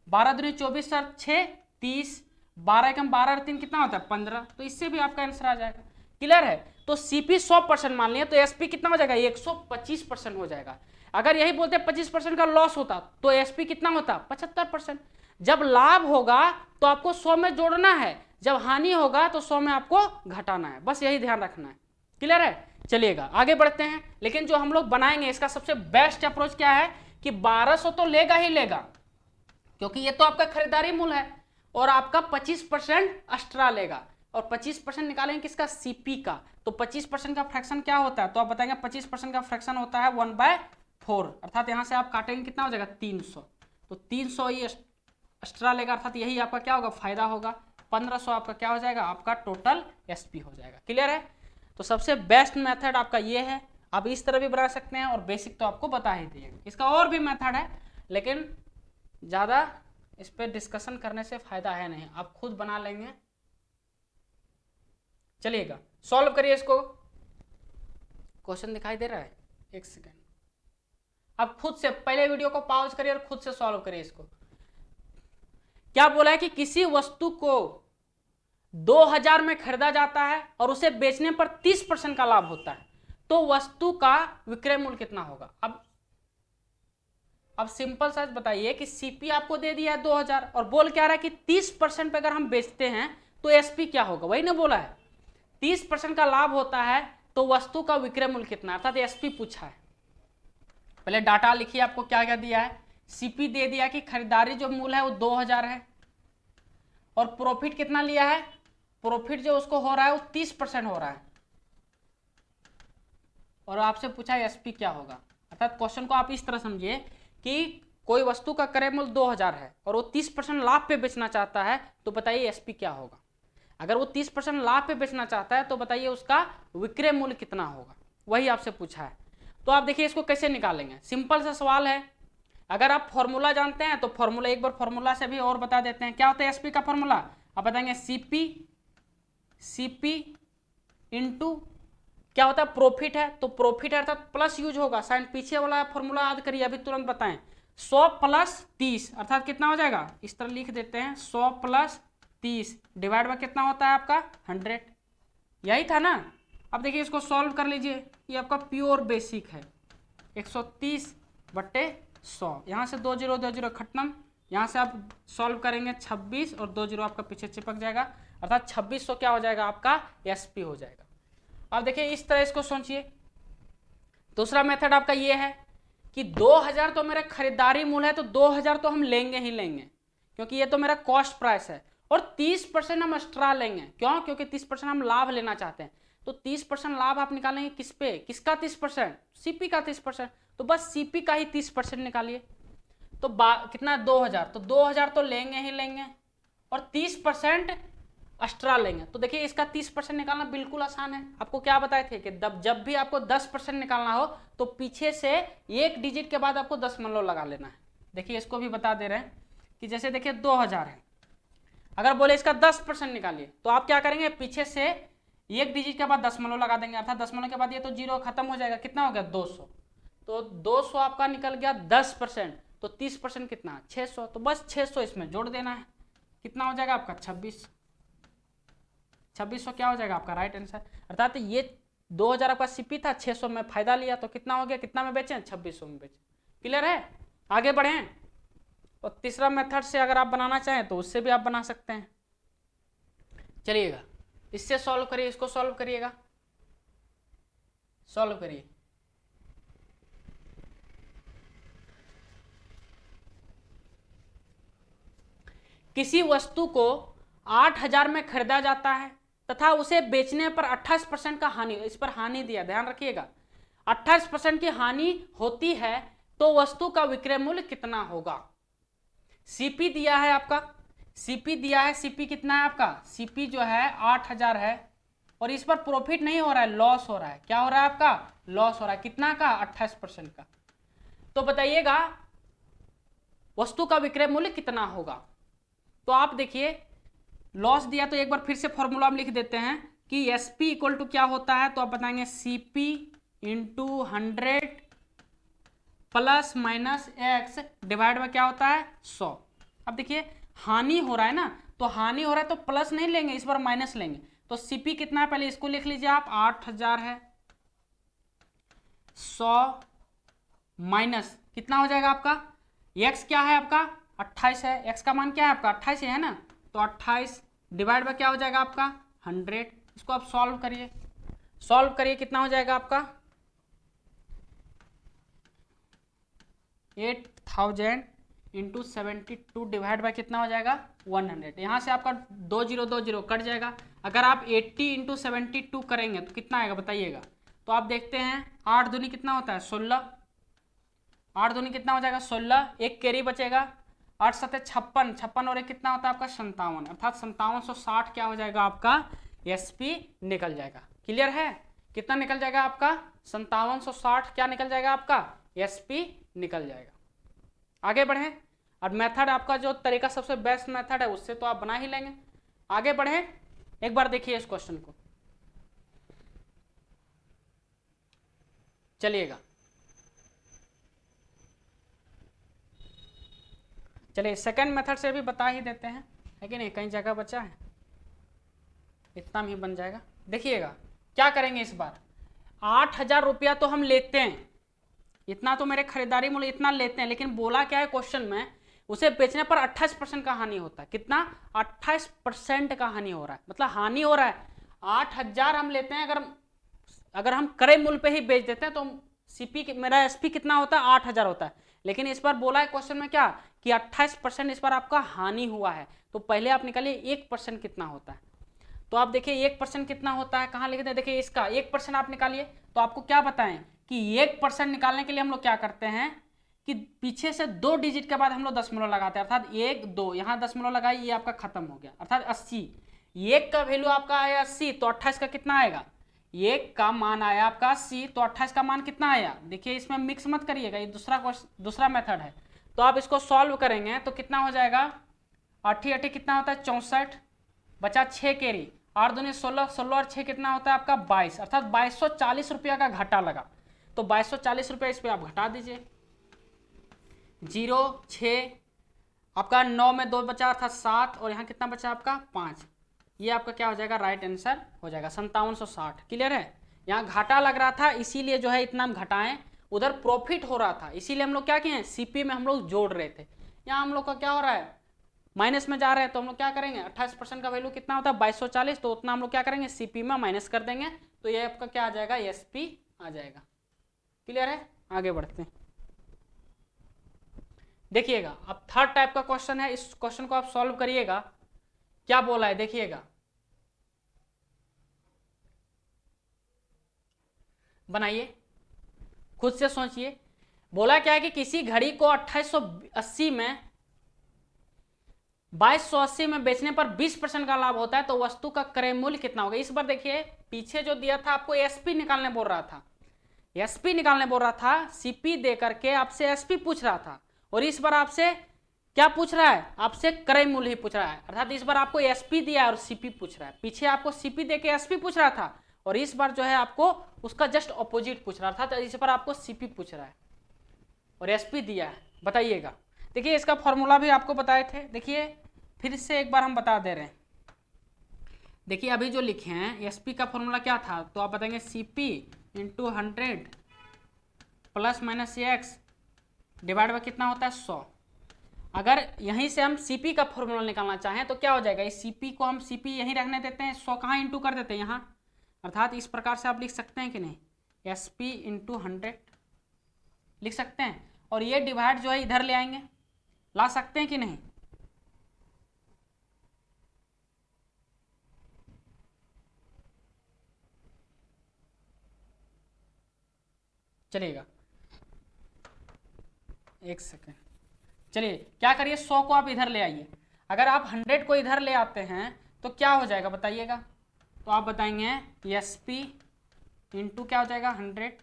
12 दूनी 24 सर 6 30, 12 एकम 12 और 3 कितना होता है 15, तो इससे भी आपका आंसर आ जाएगा। क्लियर है। तो सीपी 100% मान लिया, तो एसपी कितना हो जाएगा 125% हो जाएगा। अगर यही बोलते 25% का लॉस होता तो एसपी कितना होता 75%। जब लाभ होगा तो आपको 100 में जोड़ना है, जब हानि होगा तो 100 में आपको घटाना है, बस यही ध्यान रखना है। क्लियर है। चलिएगा आगे बढ़ते हैं। लेकिन जो हम लोग बनाएंगे इसका सबसे बेस्ट अप्रोच क्या है कि 1200 तो लेगा ही लेगा, क्योंकि ये तो आपका खरीदारी मूल्य है, और आपका 25% एक्स्ट्रा लेगा, और 25% निकालेंगे किसका सीपी का। तो 25% का फ्रैक्शन क्या होता है, तो आप बताएंगे 25% का फ्रैक्शन होता है 1/4, अर्थात यहां से आप काटेंगे कितना हो जाएगा 300, तो 300 ही एक्स्ट्रा लेगा, अर्थात यही आपका क्या होगा फायदा होगा। 1500 आपका क्या हो जाएगा आपका टोटल एसपी हो जाएगा। क्लियर है। तो सबसे बेस्ट मेथड आपका ये है, आप इस तरह भी बना सकते हैं, और बेसिक तो आपको बता ही दिए। इसका और भी मेथड है, लेकिन ज़्यादा इस पर डिस्कशन करने से फायदा है नहीं, आप खुद बना लेंगे। चलिएगा सॉल्व करिए इसको। क्वेश्चन दिखाई दे रहा है, एक सेकेंड, आप खुद से पहले वीडियो को पॉज करिए और खुद से सॉल्व करिए इसको। क्या बोला है कि किसी वस्तु को 2000 में खरीदा जाता है और उसे बेचने पर 30% का लाभ होता है, तो वस्तु का विक्रय मूल्य कितना होगा। अब सिंपल सा बताइए कि सीपी आपको दे दिया है 2000 और बोल क्या रहा है कि 30% पे अगर हम बेचते हैं तो एसपी क्या होगा, वही ना बोला है 30% का लाभ होता है तो वस्तु का विक्रय मूल्य कितना, अर्थात एसपी पूछा है। पहले डाटा लिखिए आपको क्या क्या दिया है। सीपी दे दिया कि खरीदारी जो मूल्य है वो 2000 है और प्रॉफिट कितना लिया है, प्रॉफिट जो उसको हो रहा है वो 30% हो रहा है और आपसे पूछा है एसपी क्या होगा। अर्थात क्वेश्चन को आप इस तरह समझिए कि कोई वस्तु का क्रय मूल्य 2000 है और वो 30% लाभ पे बेचना चाहता है तो बताइए एसपी क्या होगा। अगर वो 30% लाभ पे बेचना चाहता है तो बताइए उसका विक्रय मूल्य कितना होगा, वही आपसे पूछा है। तो आप देखिए इसको कैसे निकालेंगे, सिंपल सा सवाल है। अगर आप फॉर्मूला जानते हैं तो फॉर्मूला एक बार फॉर्मूला से भी और बता देते हैं। क्या होता है एसपी का फॉर्मूला, आप बताएंगे सीपी इंटू क्या होता है प्रॉफिट है, तो प्रॉफिट है अर्थात प्लस यूज होगा, साइन पीछे वाला फॉर्मूला याद करिए अभी तुरंत बताएं। 100 प्लस 30 अर्थात कितना हो जाएगा, इस तरह लिख देते हैं 100 प्लस 30 डिवाइड बाय कितना होता है आपका 100, यही था ना। अब देखिए इसको सॉल्व कर लीजिए, ये आपका प्योर बेसिक है 130/100, यहाँ से 2 0 खत्म, यहाँ से आप सॉल्व करेंगे 26 और 2 0 आपका पीछे चिपक जाएगा, अर्थात 2600 क्या हो जाएगा आपका एसपी हो जाएगा। अब देखिए इस तरह इसको सोचिए। दूसरा मेथड आपका ये है कि 2000 तो मेरा खरीदारी मूल्य है तो 2000 तो हम लेंगे ही लेंगे क्योंकि ये तो मेरा कॉस्ट प्राइस है और 30% हम एक्स्ट्रा लेंगे, क्यों, क्योंकि 30% हम लाभ लेना चाहते हैं। तो 30% लाभ आप निकालेंगे किस पे, किसका 30%, सीपी का 30%, तो बस सीपी का ही 30% निकालिए। तो कितना 2000, तो 2000 तो लेंगे ही लेंगे और 30% एक्स्ट्रा लेंगे। तो देखिए इसका 30% निकालना बिल्कुल आसान है। आपको क्या बताए थे कि जब भी आपको 10% निकालना हो तो पीछे से एक डिजिट के बाद आपको 10 दशमलव लगा लेना है। देखिए इसको भी बता दे रहे हैं कि जैसे देखिए 2000 है, अगर बोले इसका 10% निकालिए तो आप क्या करेंगे, पीछे से एक डिजिट के बाद 10 दशमलव लगा देंगे, अर्थात 10 दशमलव के बाद ये तो जीरो खत्म हो जाएगा, कितना हो गया 200, तो 200 आपका निकल गया 10%, तो 30% कितना 600, तो बस 600 इसमें जोड़ देना है, कितना हो जाएगा आपका 2600 क्या हो जाएगा आपका राइट आंसर। अर्थात ये 2000 आपका सीपी था, 600 में फायदा लिया तो कितना हो गया, कितना में बेचे 2600 में बेचे। क्लियर है, आगे बढ़े। और तीसरा मेथड से अगर आप बनाना चाहें तो उससे भी आप बना सकते हैं। चलिएगा इससे सॉल्व करिए, इसको सॉल्व करिएगा, सॉल्व करिए। किसी वस्तु को 8000 में खरीदा जाता है तथा उसे बेचने पर 28% का हानि, इस पर हानि दिया, ध्यान रखिएगा 28% की हानि होती है तो वस्तु का विक्रय मूल्य कितना होगा। सीपी दिया है आपका, सीपी दिया है, सीपी कितना है आपका, सीपी जो है 8000 है और इस पर प्रॉफिट नहीं हो रहा है, लॉस हो रहा है। क्या हो रहा है आपका, लॉस हो रहा है, कितना का 28% का। तो बताइएगा वस्तु का विक्रय मूल्य कितना होगा। तो आप देखिए लॉस दिया तो एक बार फिर से फॉर्मूला हम लिख देते हैं कि एसपी इक्वल टू क्या होता है, तो आप बताएंगे CP into 100 plus minus x divide में क्या होता है 100। अब देखिए हानि हो रहा है ना, तो हानि हो रहा है तो प्लस नहीं लेंगे, इस बार माइनस लेंगे। तो सीपी कितना है पहले इसको लिख लीजिए आप, 8000 है, 100 माइनस कितना हो जाएगा आपका, एक्स क्या है आपका 28 है, एक्स का मान क्या है आपका 28 है ना, तो 28 डिवाइड बाय क्या हो जाएगा आपका 100। इसको आप सॉल्व करिए, सॉल्व करिए कितना हो जाएगा आपका 8000 इंटू 72 डिवाइड बाय कितना हो जाएगा 100। यहाँ से आपका 20 कट जाएगा। अगर आप 80 इंटू 72 करेंगे तो कितना आएगा बताइएगा। तो आप देखते हैं 8 दूनी कितना होता है 16, 8 दूनी कितना हो जाएगा 16, एक कैरी बचेगा, 8 सत्ते 56, 56 और एक कितना होता है आपका 57, अर्थात 5760 क्या हो जाएगा आपका एसपी निकल जाएगा। क्लियर है, कितना निकल जाएगा आपका 5760 क्या निकल जाएगा आपका एसपी निकल जाएगा। आगे बढ़े, और मेथड आपका जो तरीका सबसे बेस्ट मेथड है उससे तो आप बना ही लेंगे। आगे बढ़े, एक बार देखिए इस क्वेश्चन को, चलिएगा चलिए सेकंड मेथड से भी बता ही देते हैं, है कि नहीं, कहीं जगह बचा है, इतना ही बन जाएगा। देखिएगा क्या करेंगे इस बार, 8000 रुपया तो हम लेते हैं, इतना तो मेरे खरीदारी मूल्य इतना लेते हैं, लेकिन बोला क्या है क्वेश्चन में, उसे बेचने पर 28% का हानि होता है। कितना? 28% का हानि हो रहा है, मतलब हानि हो रहा है। 8,000 हम लेते हैं, अगर हम क्रय मूल्य पे ही बेच देते हैं तो सीपी मेरा एसपी कितना होता है? 8,000 होता है। लेकिन इस बार बोला है क्वेश्चन में क्या कि 28% इस बार आपका हानि हुआ है। तो पहले आप निकालिए 1% कितना होता है। तो आप देखिए 1% कितना होता है, कहाँ लिखते हैं, देखिए इसका 1% आप निकालिए। तो आपको क्या बताएं कि 1% निकालने के लिए हम लोग क्या करते हैं कि पीछे से 2 डिजिट के बाद हम लोग दशमलव लगाते हैं, अर्थात 1 2 यहाँ दशमलव लगाई, ये आपका खत्म हो गया, अर्थात 80। 1 का वैल्यू आपका आया 80, तो 28 का कितना आएगा? 1 का मान आया आपका 80, तो 28 का मान कितना आया? देखिए इसमें मिक्स मत करिएगा, ये दूसरा मेथड है। तो आप इसको सॉल्व करेंगे तो कितना हो जाएगा? 8 कितना होता है? 64, बचा 6 कैरी, 8 दूनी 16, 16 और 6 कितना होता है आपका? 22, अर्थात 2240 रुपया का घाटा लगा। तो 2240 रुपया इस पर आप घटा दीजिए। 0 6 आपका 9 में 2 बचा अर्थात 7, और यहाँ कितना बचा आपका? 5। ये आपका क्या हो जाएगा? राइट आंसर हो जाएगा 5760। क्लियर है? यहाँ घाटा लग रहा था इसीलिए जो है इतना हम घटाएं, उधर प्रॉफिट हो रहा था इसीलिए हम लोग क्या किए, सीपी में हम लोग जोड़ रहे थे। यहाँ हम लोग का क्या हो रहा है? माइनस में जा रहे हैं, तो हम लोग क्या करेंगे? 28% का वैल्यू कितना होता है? 2240, तो उतना हम लोग क्या करेंगे? सीपी में माइनस कर देंगे, तो ये आपका क्या आ जाएगा? एसपी आ जाएगा। क्लियर है? आगे बढ़ते हैं। देखिएगा अब थर्ड टाइप का क्वेश्चन है, इस क्वेश्चन को आप सॉल्व करिएगा। क्या बोला है देखिएगा, बनाइए, खुद से सोचिए। बोला क्या है कि किसी घड़ी को 2880 में 2280 में बेचने पर 20% का लाभ होता है, तो वस्तु का क्रय मूल्य कितना होगा? इस बार देखिए पीछे जो दिया था आपको एसपी निकालने बोल रहा था, एसपी निकालने बोल रहा था, सीपी दे करके आपसे एसपी पूछ रहा था, और इस बार आपसे क्या पूछ रहा है? आपसे क्रय मूल्य ही पूछ रहा है, अर्थात इस बार आपको एसपी दिया और सीपी पूछ रहा है। पीछे आपको सीपी दे के एसपी पूछ रहा था, और इस बार जो है आपको उसका जस्ट ऑपोजिट पूछ रहा था, तो इस बार आपको सीपी पूछ रहा है और एसपी दिया है। बताइएगा। देखिए इसका फॉर्मूला भी आपको बताए थे, देखिए फिर से एक बार हम बता दे रहे हैं। देखिए अभी जो लिखे हैं एसपी का फॉर्मूला क्या था, तो आप बताएंगे CP into 100 plus minus x divide by कितना होता है? 100। अगर यहीं से हम सीपी का फॉर्मूला निकालना चाहें तो क्या हो जाएगा? इस सीपी को हम सीपी यहीं रखने देते हैं, 100 कहाँ इंटू कर देते हैं? यहाँ, अर्थात इस प्रकार से आप लिख सकते हैं कि नहीं, एसपी इंटू 100 लिख सकते हैं, और ये डिवाइड जो है इधर ले आएंगे, ला सकते हैं कि नहीं? चलिएगा एक सेकेंड, चलिए क्या करिए, 100 को आप इधर ले आइए। अगर आप 100 को इधर ले आते हैं तो क्या हो जाएगा बताइएगा? तो आप बताएंगे एस पी इंटू क्या हो जाएगा? 100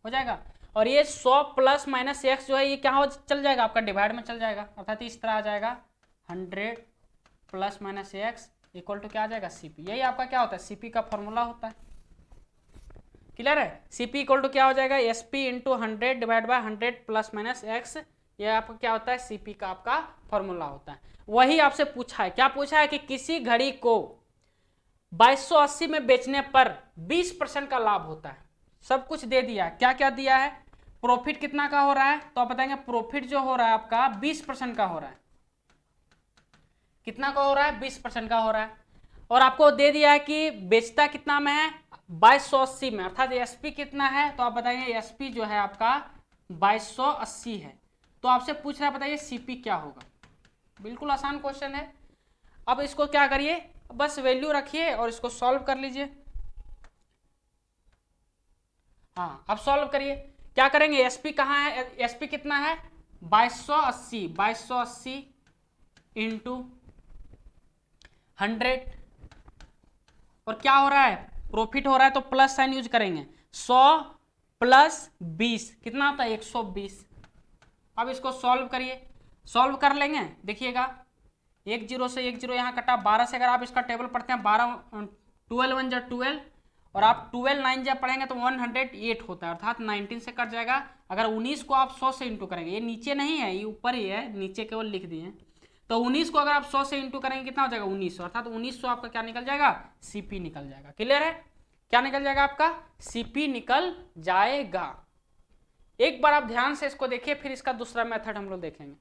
हो जाएगा, और ये 100 प्लस माइनस एक्स जो है ये क्या हो चल जाएगा आपका? डिवाइड में चल जाएगा, अर्थात इस तरह आ जाएगा 100 plus minus x equal to क्या आ जाएगा? सीपी। यही आपका क्या होता है? सीपी का फॉर्मूला होता है। क्लियर है? सीपी इक्वल टू क्या हो जाएगा? S P into 100 divide by 100 plus minus x, ये आपका क्या होता है? सीपी का आपका फॉर्मूला होता है। वही आपसे पूछा है, क्या पूछा है कि किसी घड़ी को 2280 में बेचने पर 20% का लाभ होता है। सब कुछ दे दिया, क्या क्या दिया है? प्रॉफिट कितना का हो रहा है? तो आप बताएंगे प्रॉफिट जो हो रहा है आपका 20% का हो रहा है। कितना का हो रहा है? 20% का हो रहा है। और आपको दे दिया है कि बेचता कितना में है? 2280 में, अर्थात एसपी कितना है? तो आप बताएंगे एसपी जो है आपका 2280 है। तो आपसे पूछ रहा है बताइए सीपी क्या होगा? बिल्कुल आसान क्वेश्चन है। अब इसको क्या करिए, बस वैल्यू रखिए और इसको सॉल्व कर लीजिए। हाँ अब सॉल्व करिए, क्या करेंगे? एसपी कहाँ है? एसपी कितना है? 2280 इंटू 100, और क्या हो रहा है? प्रॉफिट हो रहा है तो प्लस साइन यूज करेंगे। 100 प्लस 20 कितना होता है? 120। अब इसको सॉल्व करिए, सॉल्व कर लेंगे। देखिएगा 1 0 से 1 0 यहाँ कटा, 12 से अगर आप इसका टेबल पढ़ते हैं, 12 12 1 जा 12, और आप 12 9 जब पढ़ेंगे तो 108 होता है, अर्थात 19 से कट जाएगा। अगर 19 को आप 100 से इंटू करेंगे, ये नीचे नहीं है ये ऊपर ही है, नीचे केवल लिख दिए, तो 19 को अगर आप 100 से इंटू करेंगे कितना हो जाएगा? 1900, अर्थात 1900 आपका क्या निकल जाएगा? सीपी निकल जाएगा। क्लियर है? क्या निकल जाएगा आपका? सीपी निकल जाएगा। एक बार आप ध्यान से इसको देखिए, फिर इसका दूसरा मेथड हम लोग देखेंगे।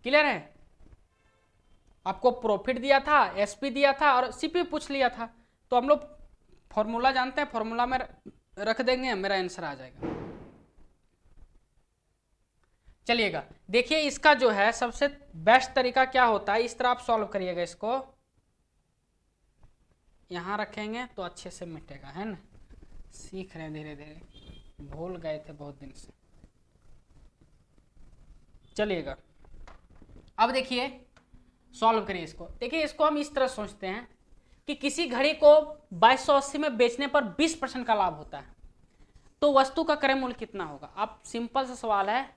क्लियर है? आपको प्रॉफिट दिया था, एसपी दिया था और सीपी पूछ लिया था, तो हम लोग फॉर्मूला जानते हैं, फॉर्मूला में रख देंगे, मेरा आंसर आ जाएगा। चलिएगा देखिए, इसका जो है सबसे बेस्ट तरीका क्या होता है, इस तरह आप सॉल्व करिएगा, इसको यहां रखेंगे तो अच्छे से मिटेगा, है ना। सीख रहे हैं धीरे धीरे, भूल गए थे बहुत दिन से। चलिएगा अब देखिए सॉल्व करिए इसको। देखिए इसको हम इस तरह सोचते हैं कि किसी घड़ी को 2280 में बेचने पर 20% का लाभ होता है, तो वस्तु का क्रय मूल्य कितना होगा। आप सिंपल सा सवाल है,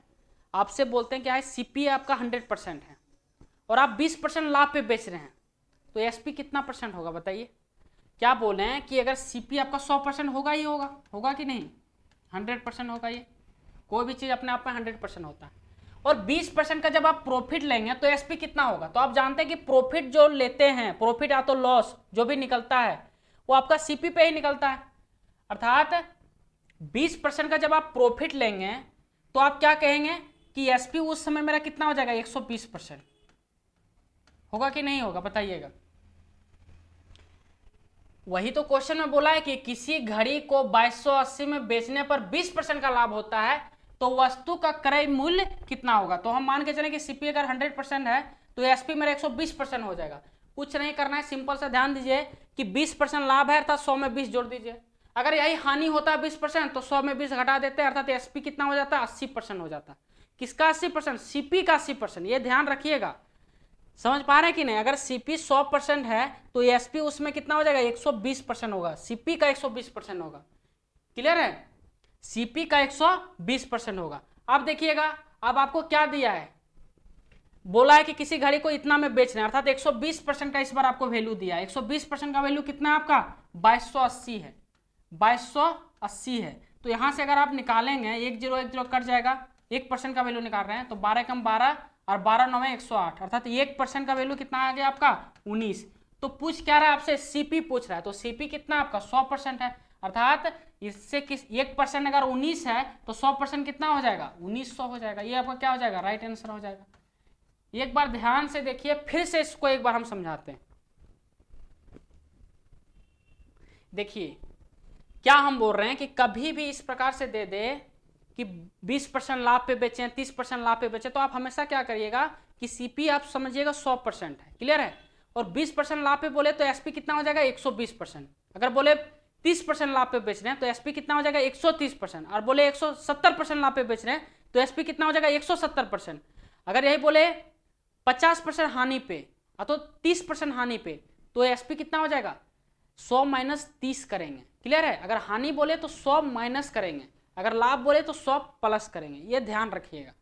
आपसे बोलते हैं क्या है, सीपी आपका 100% है और आप 20% लाभ पे बेच रहे हैं, तो एसपी कितना परसेंट होगा बताइए। क्या बोले हैं कि अगर सीपी आपका 100% होगा ही होगा कि नहीं, 100% होगा। ये कोई भी चीज अपने आप में 100% होता है। और 20% का जब आप प्रॉफिट लेंगे तो एसपी कितना होगा। तो आप जानते हैं कि प्रॉफिट जो लेते हैं, प्रॉफिट या तो लॉस जो भी निकलता है वो आपका सीपी पे ही निकलता है। अर्थात 20% का जब आप प्रॉफिट लेंगे तो आप क्या कहेंगे कि एसपी उस समय मेरा कितना हो जाएगा, 120%। होगा कि नहीं होगा बताइएगा। वही तो क्वेश्चन में बोला है कि किसी घड़ी को 2280 में बेचने पर 20% का लाभ होता है, तो वस्तु का क्रय मूल्य कितना होगा। तो हम मान के चले कि सीपी अगर 100% है तो एसपी मेरा 120% हो जाएगा। कुछ नहीं करना है, सिंपल सा ध्यान दीजिए कि 20% लाभ है अर्थात 100 में 20 जोड़ दीजिए। अगर यही हानि होता है 20% तो 100 में 20 घटा देते हैं, अर्थात एसपी कितना हो जाता है, 80% हो जाता है। किसका 80%, सीपी का 80%। ये ध्यान रखिएगा, समझ पा रहे हैं कि नहीं। अगर सीपी 100% है तो एसपी उसमें कितना हो जाएगा, 120% होगा। सीपी का 120% होगा। क्लियर है, सीपी का 120% होगा। अब देखिएगा, अब आपको क्या दिया है, बोला है कि किसी घड़ी को इतना में बेचना है, अर्थात 120% का इस बार आपको वैल्यू दिया है। 120% का वैल्यू कितना है आपका, 2280 है, 2280 है। तो यहां से अगर आप निकालेंगे, 1 0 कट जाएगा, 1% का वैल्यू निकाल रहे हैं तो 12 कम 12 और 12 9 108, अर्थात 1% का वैल्यू कितना आ गया आपका, 19। तो पूछ क्या रहा है आपसे, सीपी पूछ रहा है, तो सीपी कितना आपका 100% है, अर्थात इससे किस 1% अगर 19 है तो 100% कितना हो जाएगा, 1900 हो जाएगा। ये आपका क्या हो जाएगा, राइट आंसर हो जाएगा। एक बार ध्यान से देखिए, फिर से इसको एक बार हम समझाते हैं। देखिए क्या हम बोल रहे हैं कि कभी भी इस प्रकार से दे दे कि 20% लाभ पे बेचें, 30% लाभ पे बेचें, तो आप हमेशा क्या करिएगा कि सीपी आप समझिएगा 100% है। क्लियर है, और 20% लाभ पे बोले तो एसपी कितना हो जाएगा, 120%। अगर बोले 30% लाभ पे बेच रहे हैं तो एसपी कितना हो जाएगा, 130%। और बोले 170% लाभ पे बेच रहे हैं तो एसपी कितना हो जाएगा, 170%। अगर यही बोले 50% हानि पे तो 30% हानि पे, तो एसपी कितना हो जाएगा, 100 माइनस 30 करेंगे। क्लियर है, अगर हानि बोले तो 100 माइनस करेंगे, अगर लाभ बोले तो 100 प्लस करेंगे। ये ध्यान रखिएगा,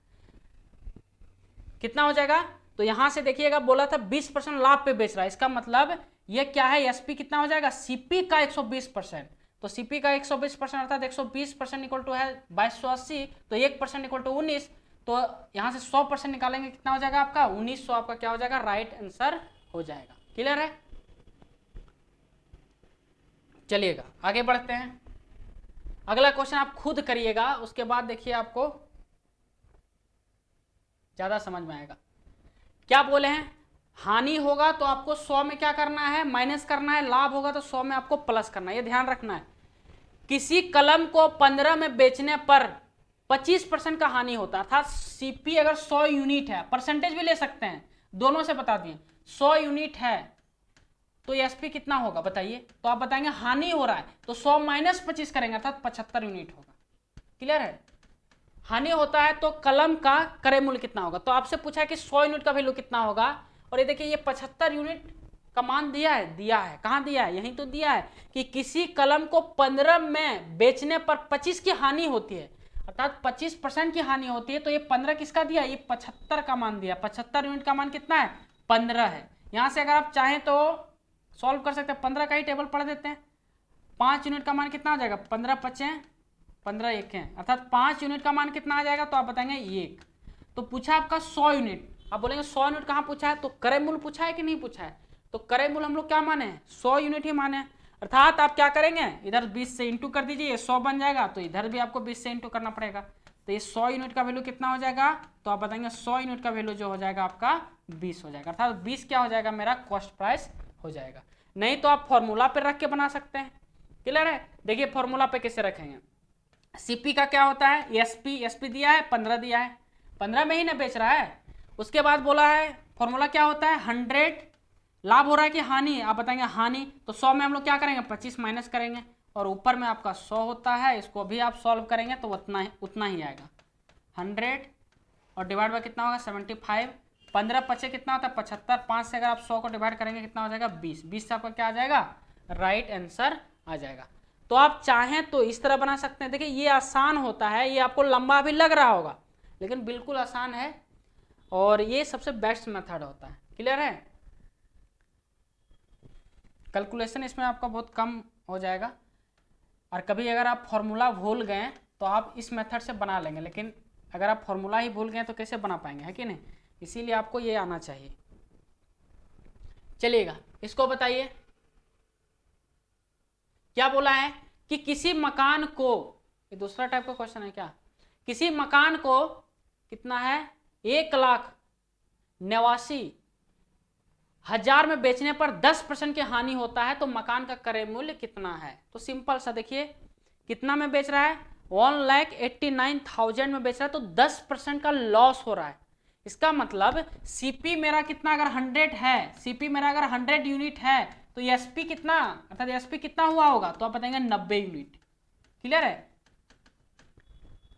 कितना हो जाएगा। तो यहां से देखिएगा, बोला था 20% लाभ पे बेच रहा है, इसका मतलब ये क्या है, एसपी कितना हो जाएगा, सीपी का 120%। तो सीपी का 120% अर्थात 120% इक्वल टू है 2280, तो 1% इक्वल टू 19। तो यहां से 100% निकालेंगे, कितना हो जाएगा आपका 1900, आपका क्या हो जाएगा, राइट आंसर हो जाएगा। क्लियर है, चलिएगा आगे बढ़ते हैं। अगला क्वेश्चन आप खुद करिएगा, उसके बाद देखिए आपको ज्यादा समझ में आएगा। क्या बोले हैं, हानि होगा तो आपको 100 में क्या करना है, माइनस करना है, लाभ होगा तो 100 में आपको प्लस करना है। ये ध्यान रखना है। किसी कलम को 15 में बेचने पर 25% का हानि होता है, अर्थात सीपी अगर 100 यूनिट है, परसेंटेज भी ले सकते हैं, दोनों से बता दिए, 100 यूनिट है तो एसपी कितना होगा बताइए। तो आप बताएंगे हानि हो रहा है तो 100 माइनस 25 करेंगे, अर्थात 75 यूनिट होगा। क्लियर है, हानि होता है तो कलम का क्रय मूल्य कितना होगा। तो आपसे पूछा है कि 100 यूनिट का वैल्यू कितना होगा, और ये देखिए ये 75 यूनिट का मान दिया है, कहां दिया है, यहीं तो दिया है कि किसी कलम को 15 में बेचने पर 25 की हानि होती है, अर्थात 25% की हानि होती है। तो ये 15 किसका दिया, ये 75 का मान दिया। 75 यूनिट का मान कितना है, 15 है। यहां से अगर आप चाहें तो सॉल्व कर सकते हैं, 15 का ही टेबल पढ़ देते हैं। 5 यूनिट का मान कितना आ जाएगा, 15 5 15 एक है, अर्थात 5 यूनिट का मान कितना आ जाएगा, तो आप बताएंगे 1। तो पूछा आपका 100 यूनिट, आप बोलेंगे 100 यूनिट कहाँ पूछा है, तो क्रय मूल्य पूछा है कि नहीं पूछा है। तो क्रय मूल्य हम लोग क्या माने, 100 यूनिट ही माने। अर्थात आप क्या करेंगे, इधर 20 से इंटू कर दीजिए, 100 बन जाएगा, तो इधर भी आपको 20 से इंटू करना पड़ेगा। तो ये 100 यूनिट का वैल्यू कितना हो जाएगा, तो आप बताएंगे 100 यूनिट का वैल्यू जो हो जाएगा आपका 20 हो जाएगा। अर्थात 20 क्या हो जाएगा, मेरा कॉस्ट प्राइस हो जाएगा। नहीं तो आप फॉर्मूला पे रख के बना सकते हैं। क्लियर है। देखिए फॉर्मूला पे कैसे रखेंगे, सीपी का क्या होता है, एसपी दिया है 15 दिया है, 15 में ही ना बेच रहा है। उसके बाद बोला है फॉर्मूला क्या होता है 100, लाभ हो रहा है कि हानि, आप बताएंगे हानि, तो 100 में हम लोग क्या करेंगे 25 माइनस करेंगे, और ऊपर में आपका 100 होता है, इसको भी आप सॉल्व करेंगे तो उतना ही आएगा 100 और डिवाइड बाय कितना होगा 75, 15 पचे कितना होता है 75, 5 से अगर आप 100 को डिवाइड करेंगे कितना हो जाएगा 20, 20 से आपका क्या आ जाएगा राइट आंसर आ जाएगा। तो आप चाहें तो इस तरह बना सकते हैं। देखिए ये आसान होता है, ये आपको लंबा भी लग रहा होगा लेकिन बिल्कुल आसान है और ये सबसे बेस्ट मेथड होता है। क्लियर है। कैलकुलेशन इसमें आपका बहुत कम हो जाएगा, और कभी अगर आप फॉर्मूला भूल गए तो आप इस मेथड से बना लेंगे, लेकिन अगर आप फॉर्मूला ही भूल गए तो कैसे बना पाएंगे, है कि नहीं। इसीलिए आपको ये आना चाहिए। चलिएगा इसको बताइए, क्या बोला है कि किसी मकान को, ये दूसरा टाइप का क्वेश्चन है क्या, किसी मकान को कितना है 1,89,000 में बेचने पर 10% की हानि होता है तो मकान का क्रय मूल्य कितना है। तो सिंपल सा देखिए कितना में बेच रहा है 1,89,000 में बेच रहा है, तो 10% का लॉस हो रहा है। इसका मतलब सीपी मेरा कितना अगर 100 है, सीपी मेरा अगर 100 यूनिट है तो एसपी कितना, अर्थात एसपी कितना हुआ होगा, तो आप बताएंगे 90 यूनिट। क्लियर है,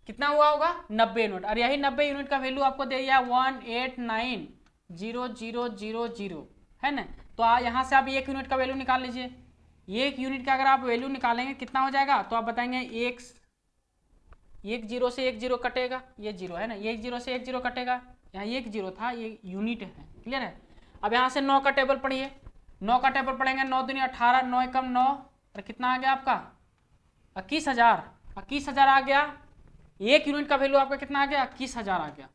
कितना हुआ होगा 90 यूनिट, और यही 90 यूनिट का वैल्यू आपको दे दिया 189,000 है ना। तो यहाँ से आप 1 यूनिट का वैल्यू निकाल लीजिए, 1 यूनिट का अगर आप वैल्यू निकालेंगे कितना हो जाएगा, तो आप बताएंगे एक 0 से 1 0 कटेगा, ये 0 है ना, 1 0 से 1 0 कटेगा, यहाँ 1 0 था, ये यूनिट है। क्लियर है। अब यहाँ से 9 का टेबल पढ़िए, 9 का टेबल पढ़ेंगे, 9 दूनी 18, 9 एकम 9, और कितना आ गया आपका 21,000, 21,000 आ गया। 1 यूनिट का वैल्यू आपका कितना आ गया 21,000 आ गया,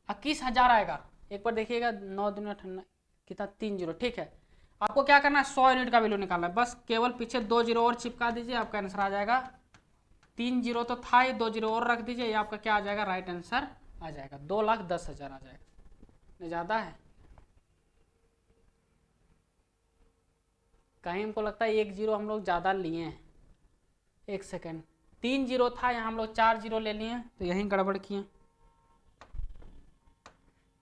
21,000 आएगा। एक बार देखिएगा 9 दूनी 18 कितना 3 0, ठीक है। आपको क्या करना है 100 यूनिट का वैल्यू निकालना है, बस केवल पीछे 2 0 और चिपका दीजिए, आपका आंसर आ जाएगा। 3 0 तो था ही, 2 0 और रख दीजिए, ये आपका क्या आ जाएगा राइट आंसर आ जाएगा, 2,10,000 आ जाएगा। ज़्यादा है, कहीं हमको लगता है 1 0 हम लोग ज़्यादा लिए हैं, 1 सेकेंड, 3 0 था, यहाँ हम लोग 4 0 ले लिए, तो यहीं गड़बड़ किए।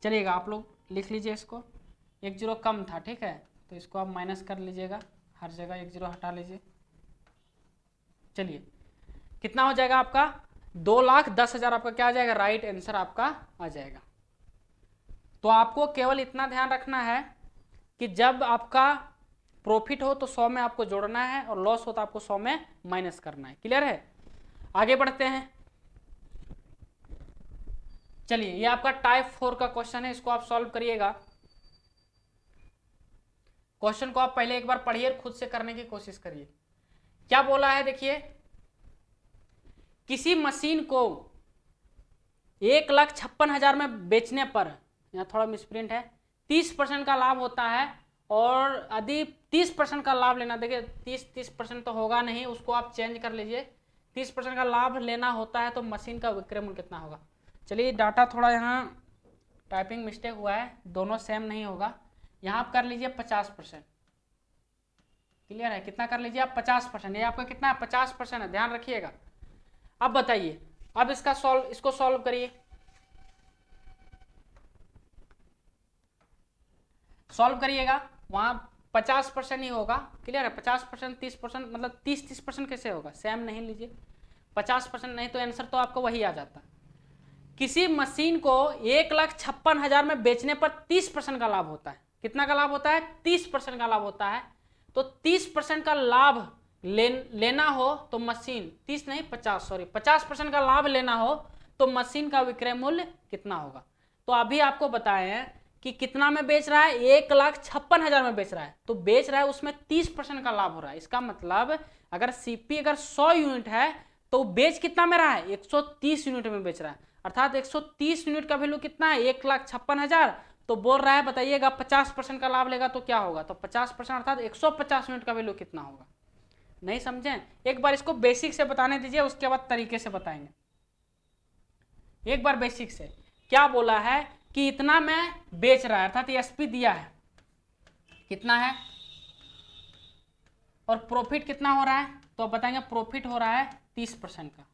चलिएगा आप लोग लिख लीजिए इसको, 1 0 कम था, ठीक है, तो इसको आप माइनस कर लीजिएगा, हर जगह 1 0 हटा लीजिए। चलिए कितना हो जाएगा आपका 2,10,000 आपका क्या आ जाएगा राइट आंसर आपका आ जाएगा। तो आपको केवल इतना ध्यान रखना है कि जब आपका प्रॉफिट हो तो 100 में आपको जोड़ना है, और लॉस हो तो आपको 100 में माइनस करना है। क्लियर है। आगे बढ़ते हैं। चलिए ये आपका टाइप 4 का क्वेश्चन है, इसको आप सॉल्व करिएगा। क्वेश्चन को आप पहले एक बार पढ़िए, खुद से करने की कोशिश करिए। क्या बोला है देखिए, किसी मशीन को 1,56,000 में बेचने पर, यहाँ थोड़ा मिसप्रिंट है, 30% का लाभ होता है, और यदि 30% का लाभ लेना, देखिए 30% तो होगा नहीं, उसको आप चेंज कर लीजिए, 30% का लाभ लेना होता है तो मशीन का विक्रय मूल्य कितना होगा। चलिए डाटा थोड़ा यहाँ टाइपिंग मिस्टेक हुआ है, दोनों सेम नहीं होगा, यहाँ आप कर लीजिए 50%। क्लियर है, कितना कर लीजिए आप 50%, ये आपका कितना है 50% है, ध्यान रखिएगा। अब बताइए, अब इसको सॉल्व करिए, सॉल्व करिएगा, वहां 50% ही होगा। क्लियर है, 50% 30% मतलब 30% कैसे होगा, सेम नहीं लीजिए, 50% नहीं तो आंसर तो आपको वही आ जाता। किसी मशीन को 1,56,000 में बेचने पर 30% का लाभ होता है। कितना का लाभ होता है 30% का लाभ होता है। तो 30% का लाभ लेना हो तो मशीन 30 नहीं 50 सॉरी 50% का लाभ लेना हो तो मशीन का विक्रय मूल्य कितना होगा। तो अभी आपको बताए हैं कि कितना में बेच रहा है 1,56,000 में बेच रहा है, तो बेच रहा है उसमें 30% का लाभ हो रहा है। इसका मतलब अगर सीपी अगर 100 यूनिट है तो बेच कितना में रहा है 130 यूनिट में बेच रहा है, अर्थात 130 यूनिट का वैल्यू कितना है 1,56,000, तो बोल रहा है बताइएगा 50% का लाभ लेगा तो क्या होगा, तो 50% अर्थात 150 यूनिट का वैल्यू कितना होगा। नहीं समझे, एक बार इसको बेसिक से बताने दीजिए, उसके बाद तरीके से बताएंगे। एक बार बेसिक से क्या बोला है कि इतना मैं बेच रहा है, अर्थात एसपी दिया है कितना है और प्रॉफिट कितना हो रहा है, तो आप बताएंगे प्रॉफिट हो रहा है 30% का,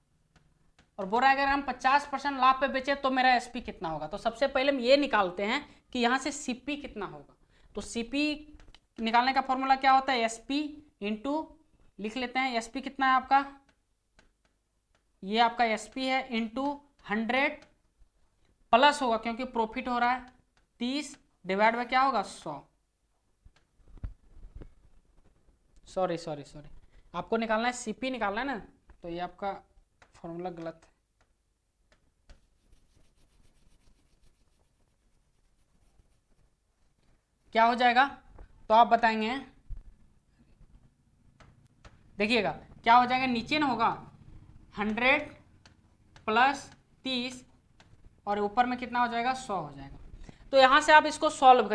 और बोल रहा है अगर हम 50% लाभ पे बेचे तो मेरा एसपी कितना होगा। तो सबसे पहले हम ये निकालते हैं कि यहाँ से सीपी कितना होगा। तो सीपी निकालने का फॉर्मूला क्या होता है, एसपी इंटू, लिख लेते हैं एसपी कितना है आपका, ये आपका एसपी है, इंटू 100 प्लस होगा क्योंकि प्रॉफिट हो रहा है 30 डिवाइड बाय क्या होगा 100। सॉरी आपको निकालना है सीपी निकालना है ना, तो ये आपका फॉर्मूला गलत है। क्या हो जाएगा, तो आप बताएंगे, देखिएगा क्या हो जाएगा, नीचे ना होगा 100 प्लस 30 और ऊपर में कितना हो जाएगा 100 हो जाएगा। तो यहां से आप इसको सॉल्व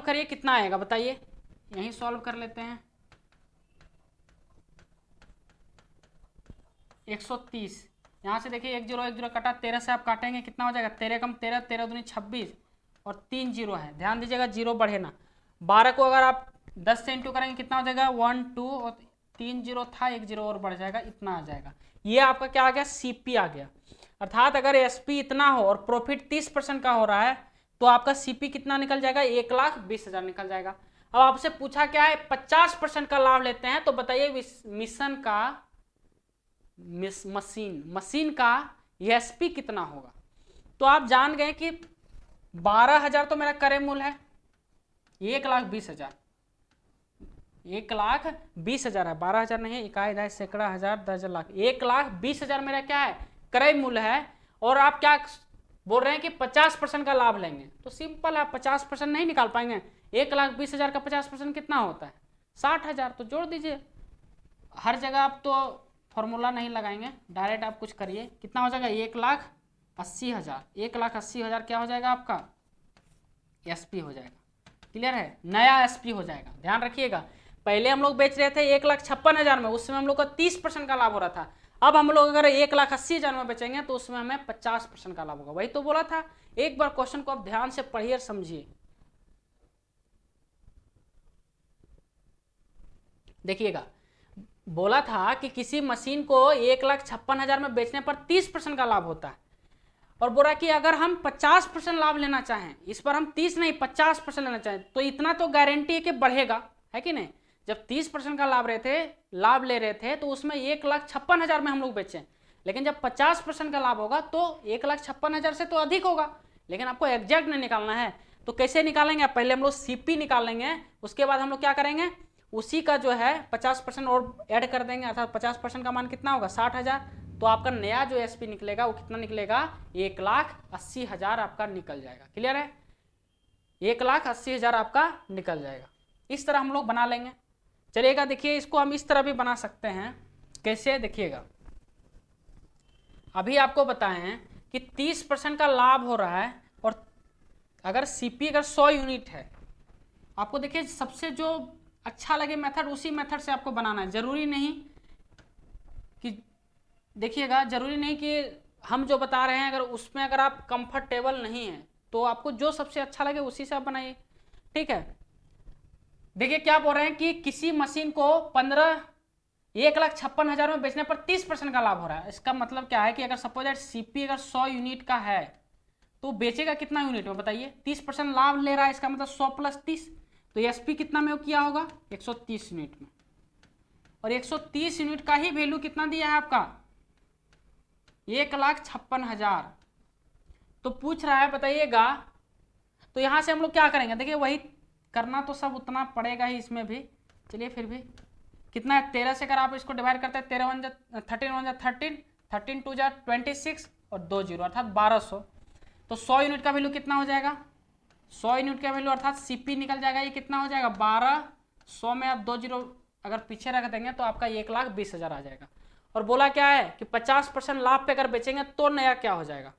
करिए कितना आएगा बताइए, यहीं सॉल्व कर लेते हैं। 130 यहाँ से देखिए 1 0 कटा, 13 से आप काटेंगे कितना हो जाएगा, 13 कम 13, 13 दूनी 26 और 3 जीरो है, ध्यान दीजिएगा जीरो बढ़े ना। 12 को अगर आप 10 से इंटू करेंगे कितना हो जाएगा 1 2 और 3 जीरो था, 1 जीरो और बढ़ जाएगा, इतना आ जाएगा। ये आपका क्या आ गया, सीपी आ गया। अर्थात अगर एसपी इतना हो और प्रॉफिट 30% का हो रहा है तो आपका सीपी कितना निकल जाएगा, 1,20,000 निकल जाएगा। अब आपसे पूछा क्या है 50% का लाभ लेते हैं, तो बताइए मिशन का मशीन का एसपी कितना होगा। तो आप जान गए कि 12,000 तो मेरा क्रय मूल्य है, 1,20,000 1,20,000 है, 12,000 नहीं, इकाई दहाई सैकड़ा हजार दर्जन लाख, 1,20,000 मेरा क्या है क्रय मूल्य है। और आप क्या बोल रहे हैं कि 50% का लाभ लेंगे, तो सिंपल है, 50% नहीं निकाल पाएंगे। 1,20,000 का 50% कितना होता है 60,000, तो जोड़ दीजिए। हर जगह आप तो फॉर्मूला नहीं लगाएंगे, डायरेक्ट आप कुछ करिए, कितना हो जाएगा 1,80,000, 1,80,000 क्या हो जाएगा आपका एसपी हो जाएगा। क्लियर है, नया एसपी हो जाएगा। ध्यान रखिएगा, पहले हम लोग बेच रहे थे 1,56,000 में, उस समय हम लोग का 30% का लाभ हो रहा था। अब हम लोग अगर 1,80,000 में बेचेंगे तो उसमें हमें 50% का लाभ होगा। वही तो बोला था, एक बार क्वेश्चन को आप ध्यान से पढ़िए और समझिए। देखिएगा बोला था कि किसी मशीन को 1,56,000 में बेचने पर 30% का लाभ होता है, और बोला कि अगर हम 50% लाभ लेना चाहें, इस पर हम 30 नहीं 50% लेना चाहें, तो इतना तो गारंटी है कि बढ़ेगा, है कि नहीं। जब 30% का लाभ ले रहे थे तो उसमें 1,56,000 में हम लोग बेचें, लेकिन जब 50% का लाभ होगा तो 1,56,000 से तो अधिक होगा। लेकिन आपको एग्जैक्ट नहीं निकालना है, तो कैसे निकालेंगे, पहले हम लोग सीपी निकालेंगे, उसके बाद हम लोग क्या करेंगे, उसी का जो है 50% और ऐड कर देंगे, अर्थात 50% का मान कितना होगा 60,000। तो आपका नया जो एसपी निकलेगा वो कितना निकलेगा 1,80,000 आपका निकल जाएगा। क्लियर है, 1,80,000 आपका निकल जाएगा। इस तरह हम लोग बना लेंगे। चलिएगा देखिए, इसको हम इस तरह भी बना सकते हैं, कैसे देखिएगा। अभी आपको बताएं कि 30% का लाभ हो रहा है और अगर सीपी अगर 100 यूनिट है, आपको देखिए सबसे जो अच्छा लगे मेथड उसी मेथड से आपको बनाना है। जरूरी नहीं कि देखिएगा, जरूरी नहीं कि हम जो बता रहे हैं अगर उसमें अगर आप कंफर्टेबल नहीं हैं तो आपको जो सबसे अच्छा लगे उसी से आप बनाइए, ठीक है। देखिए क्या बोल रहे हैं कि किसी मशीन को 1,56,000 में बेचने पर 30% का लाभ हो रहा है। इसका मतलब क्या है कि अगर सपोज सीपी अगर 100 यूनिट का है तो बेचेगा कितना यूनिट में बताइए, 30% लाभ ले रहा है, इसका मतलब 100 प्लस 30, तो एसपी कितना में किया होगा 130 यूनिट में। और 130 यूनिट का ही वैल्यू कितना दिया है आपका 1,56,000। तो पूछ रहा है बताइएगा, तो यहां से हम लोग क्या करेंगे, देखिए वही करना तो सब उतना पड़ेगा ही इसमें भी। चलिए फिर भी कितना है 13 से अगर आप इसको डिवाइड करते हैं 13 1 13 13 2 26 और 2 जीरो अर्थात 1200। तो 100 यूनिट का वैल्यू कितना हो जाएगा 100 यूनिट का वैल्यू अर्थात सीपी निकल जाएगा, ये कितना हो जाएगा 1200 में आप 2 जीरो अगर पीछे रख देंगे तो आपका 1,20,000 आ जाएगा। और बोला क्या है कि 50% लाभ पे अगर बेचेंगे तो नया क्या हो जाएगा,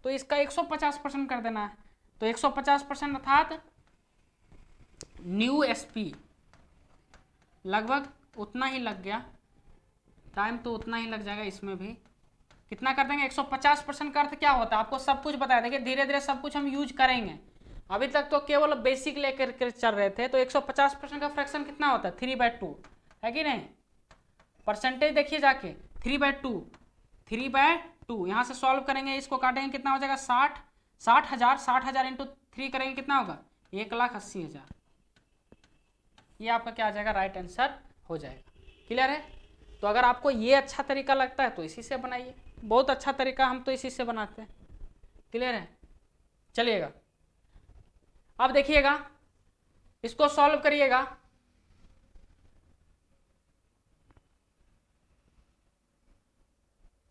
तो इसका 150% कर देना है। तो 150% अर्थात न्यू एसपी लगभग उतना ही लग गया, टाइम तो उतना ही लग जाएगा इसमें भी। कितना कर देंगे 150% का अर्थ क्या होता है आपको सब कुछ बताया। देखिए धीरे धीरे सब कुछ हम यूज करेंगे, अभी तक तो केवल बेसिक लेकर के चल रहे थे। तो 150% का फ्रैक्शन कितना होता है 3/2 है कि नहीं। परसेंटेज देखिए जाके 3/2 3/2 यहाँ से सॉल्व करेंगे, इसको काटेंगे कितना हो जाएगा 60,000 इंटू 3 करेंगे कितना होगा 1,80,000। ये आपका क्या आ जाएगा राइट आंसर हो जाएगा। क्लियर है। तो अगर आपको ये अच्छा तरीका लगता है तो इसी से बनाइए, बहुत अच्छा तरीका हम तो इसी से बनाते हैं। क्लियर है। चलिएगा अब देखिएगा इसको सॉल्व करिएगा।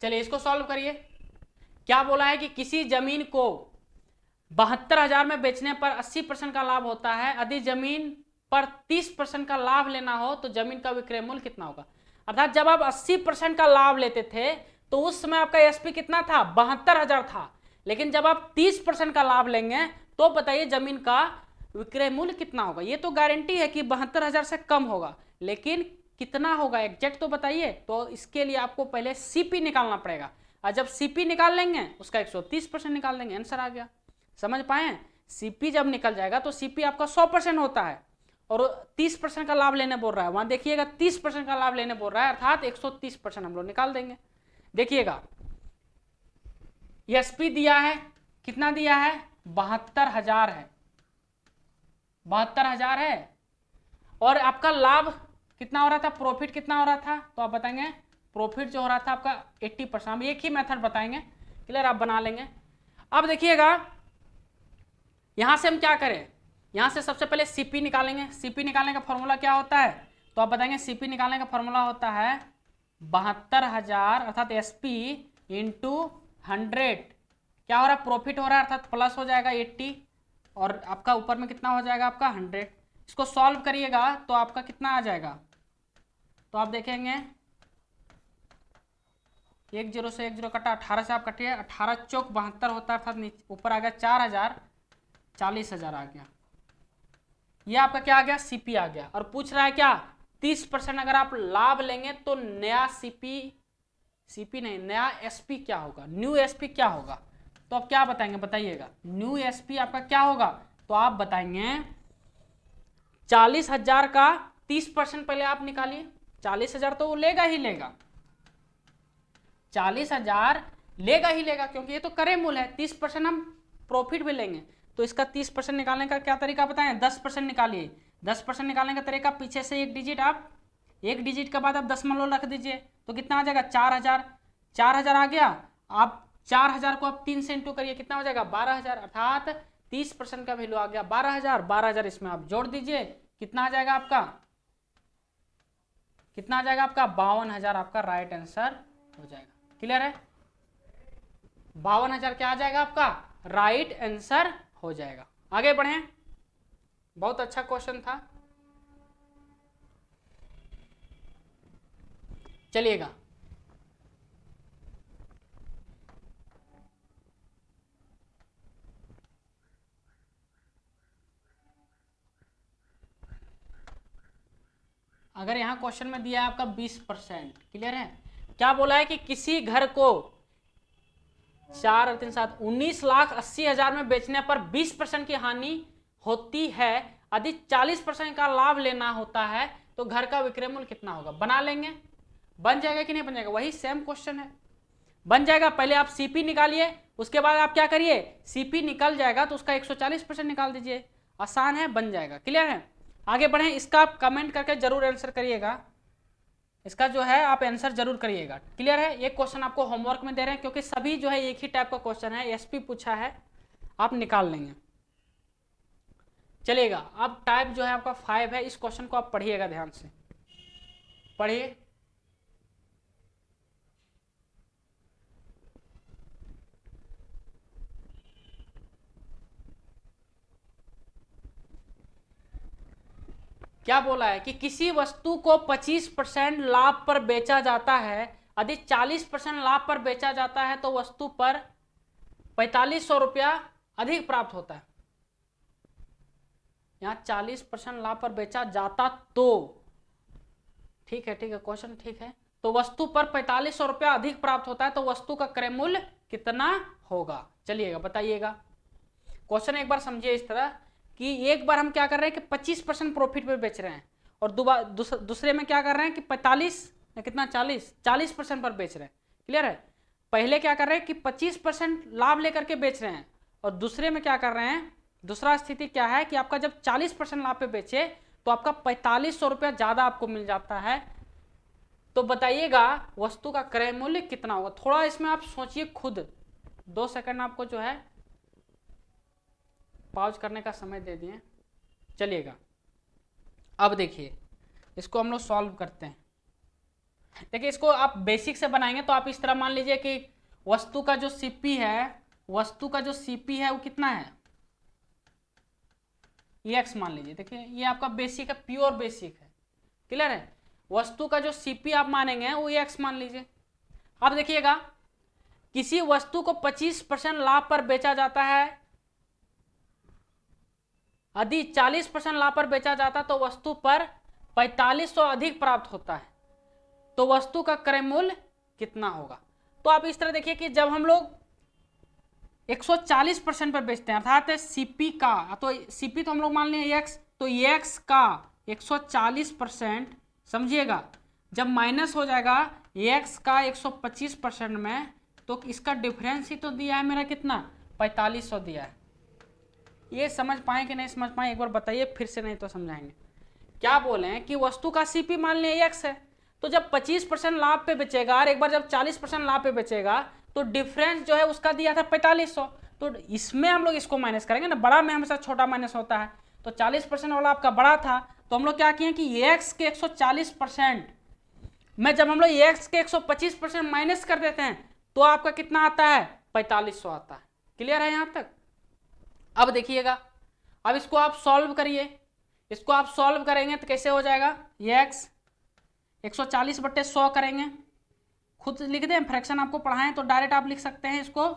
चलिए इसको सॉल्व करिए। क्या बोला है कि किसी जमीन को 72,000 में बेचने पर 80% का लाभ होता है, यदि जमीन पर 30% का लाभ लेना हो तो जमीन का विक्रय मूल्य कितना होगा। अर्थात जब आप 80% का लाभ लेते थे तो उस समय आपका एसपी कितना था 72,000 था, लेकिन जब आप 30% का लाभ लेंगे तो बताइए जमीन का विक्रय मूल्य कितना होगा। ये तो गारंटी है कि 72,000 से कम होगा, लेकिन कितना होगा एग्जैक्ट तो बताइए। तो इसके लिए आपको पहले सीपी निकालना पड़ेगा, और जब सीपी निकाल लेंगे उसका 130% निकाल देंगे, आंसर आ गया। समझ पाए। सीपी जब निकल जाएगा तो सीपी आपका 100% होता है और 30% का लाभ लेने बोल रहा है, वहां देखिएगा 30% का लाभ लेने बोल रहा है, अर्थात 130% हम लोग निकाल देंगे। देखिएगा एसपी दिया है कितना दिया है 72,000 है, 72,000 है, और आपका लाभ कितना हो रहा था, प्रॉफिट कितना हो रहा था, तो आप बताएंगे प्रॉफिट जो हो रहा था आपका 80%। हम एक ही मेथड बताएंगे, क्लियर आप बना लेंगे। अब देखिएगा यहां से हम क्या करें, यहां से सबसे पहले सीपी निकालेंगे। सीपी निकालने का फॉर्मूला क्या होता है, तो आप बताएंगे सीपी निकालने का फॉर्मूला होता है 72,000 अर्थात एसपी इंटू 100 क्या हो रहा है प्रॉफिट हो रहा है, अर्थात प्लस हो जाएगा 80 और आपका ऊपर में कितना हो जाएगा आपका 100। इसको सॉल्व करिएगा तो आपका कितना आ जाएगा, तो आप देखेंगे 1 0 से 1 0 कटा, 18 से आप कटिए, 18 चौक 72 होता है, अर्थात ऊपर आ गया 4,000, 40,000 आ गया। ये आपका क्या आ गया सीपी आ गया। और पूछ रहा है क्या 30% अगर आप लाभ लेंगे तो नया सीपी नहीं नया एसपी क्या होगा, न्यू एसपी क्या होगा। तो आप क्या बताएंगे बताइएगा, न्यू एसपी आपका क्या होगा, तो आप बताएंगे 40,000 का 30% पहले आप निकालिए, 40,000 तो वो लेगा ही लेगा, 40,000 लेगा ही लेगा, क्योंकि ये तो क्रय मूल्य है। 30% हम प्रॉफिट भी लेंगे, तो इसका 30% निकालने का क्या तरीका बताएं, 10% निकालिए। 10% निकालने का तरीका पीछे से एक डिजिट आप, एक डिजिट के बाद आप दशमलव रख दीजिए, तो कितना आ जाएगा 4,000, 4,000 आ गया। आप 4,000 को आप 3 से इंटू करिए, कितना हो जाएगा 12,000, अर्थात 30% का वैल्यू आ गया 12,000। 12,000 इसमें आप जोड़ दीजिए, कितना आ जाएगा आपका, कितना आ जाएगा आपका 52,000 आपका राइट आंसर हो जाएगा। क्लियर है। 52,000 क्या आ जाएगा आपका राइट आंसर हो जाएगा। आगे बढ़े, बहुत अच्छा क्वेश्चन था। चलिएगा अगर यहां क्वेश्चन में दिया है आपका 20%, क्लियर है। क्या बोला है कि किसी घर को 4 और 3 7 19,80,000 में बेचने पर 20% की हानि होती है, यदि 40% का लाभ लेना होता है तो घर का विक्रय मूल्य कितना होगा। बना लेंगे, बन जाएगा कि नहीं बन जाएगा, वही सेम क्वेश्चन है, बन जाएगा। पहले आप सीपी निकालिए, उसके बाद आप क्या करिए सीपी निकल जाएगा तो उसका 140% निकाल दीजिए, आसान है, बन जाएगा। क्लियर है। आगे बढ़े, इसका आप कमेंट करके जरूर आंसर करिएगा, इसका जो है आप आंसर जरूर करिएगा। क्लियर है। ये क्वेश्चन आपको होमवर्क में दे रहे हैं, क्योंकि सभी जो है एक ही टाइप का क्वेश्चन है, एसपी पूछा है, आप निकाल लेंगे। चलिएगा अब टाइप जो है आपका 5 है, इस क्वेश्चन को आप पढ़िएगा ध्यान से, पढ़िए। क्या बोला है कि किसी वस्तु को 25% लाभ पर बेचा जाता है, यदि 40% लाभ पर बेचा जाता है तो वस्तु पर 4,500 रुपया अधिक प्राप्त होता है। यहाँ 40% लाभ पर बेचा जाता तो, ठीक है क्वेश्चन ठीक है। तो वस्तु पर 4500 रुपया अधिक प्राप्त होता है तो वस्तु का क्रय मूल्य कितना होगा? चलिएगा बताइएगा। क्वेश्चन एक बार समझिए इस तरह कि एक बार हम क्या कर रहे हैं कि 25% प्रॉफिट पे बेच रहे हैं और दूसरे में क्या कर रहे हैं कि 45 कितना 40% पर बेच रहे हैं। क्लियर है? पहले क्या कर रहे हैं कि 25% लाभ लेकर के बेच रहे हैं और दूसरे में क्या कर रहे हैं, दूसरा स्थिति क्या है कि आपका जब 40% लाभ पे बेचे तो आपका 4500 रुपया ज्यादा आपको मिल जाता है। तो बताइएगा वस्तु का क्रय मूल्य कितना होगा? थोड़ा इसमें आप सोचिए खुद, 2 सेकंड आपको जो है पॉज करने का समय दे दिए। चलिएगा अब देखिए इसको हम लोग सॉल्व करते हैं। देखिए इसको आप बेसिक से बनाएंगे तो आप इस तरह मान लीजिए कि वस्तु का जो सीपी है, वो कितना है, एक्स मान लीजिए। देखिए ये आपका बेसिक है, प्योर बेसिक है। क्लियर है? वस्तु का जो सीपी आप मानेंगे वो एक्स मान लीजिए। अब देखिएगा किसी वस्तु को 25% लाभ पर बेचा जाता है, यदि 40% लाभ पर बेचा जाता तो वस्तु पर 4500 अधिक प्राप्त होता है तो वस्तु का क्रय मूल्य कितना होगा? तो आप इस तरह देखिए कि जब हम लोग 140% पर बेचते हैं अर्थात सीपी का, तो सीपी तो हम लोग मान लें एक्स, तो एक्स का 140% समझिएगा जब माइनस हो जाएगा एक्स का 125% में तो इसका डिफरेंस ही तो दिया है मेरा कितना 4500 दिया है। ये समझ पाए कि नहीं समझ पाए एक बार बताइए, फिर से नहीं तो समझाएंगे। क्या बोले हैं कि वस्तु का सीपी मान लें एक्स है, तो जब 25% लाभ पे बेचेगा और एक बार जब 40% लाभ पे बेचेगा तो डिफरेंस जो है उसका दिया था 4500, तो इसमें हम लोग इसको माइनस करेंगे ना, बड़ा में हमेशा छोटा माइनस होता है। तो 40% वाला आपका बड़ा था तो हम लोग क्या किए कि एक्स के 140% में जब हम लोग एक्स के 125% माइनस कर देते हैं तो आपका कितना आता है 4500 आता है। क्लियर है यहां तक? अब देखिएगा, अब इसको आप सॉल्व करिए। इसको आप सॉल्व करेंगे तो कैसे हो जाएगा, एक्स 140/100 करेंगे, खुद लिख दें, फ्रैक्शन आपको पढ़ाएं तो डायरेक्ट आप लिख सकते हैं इसको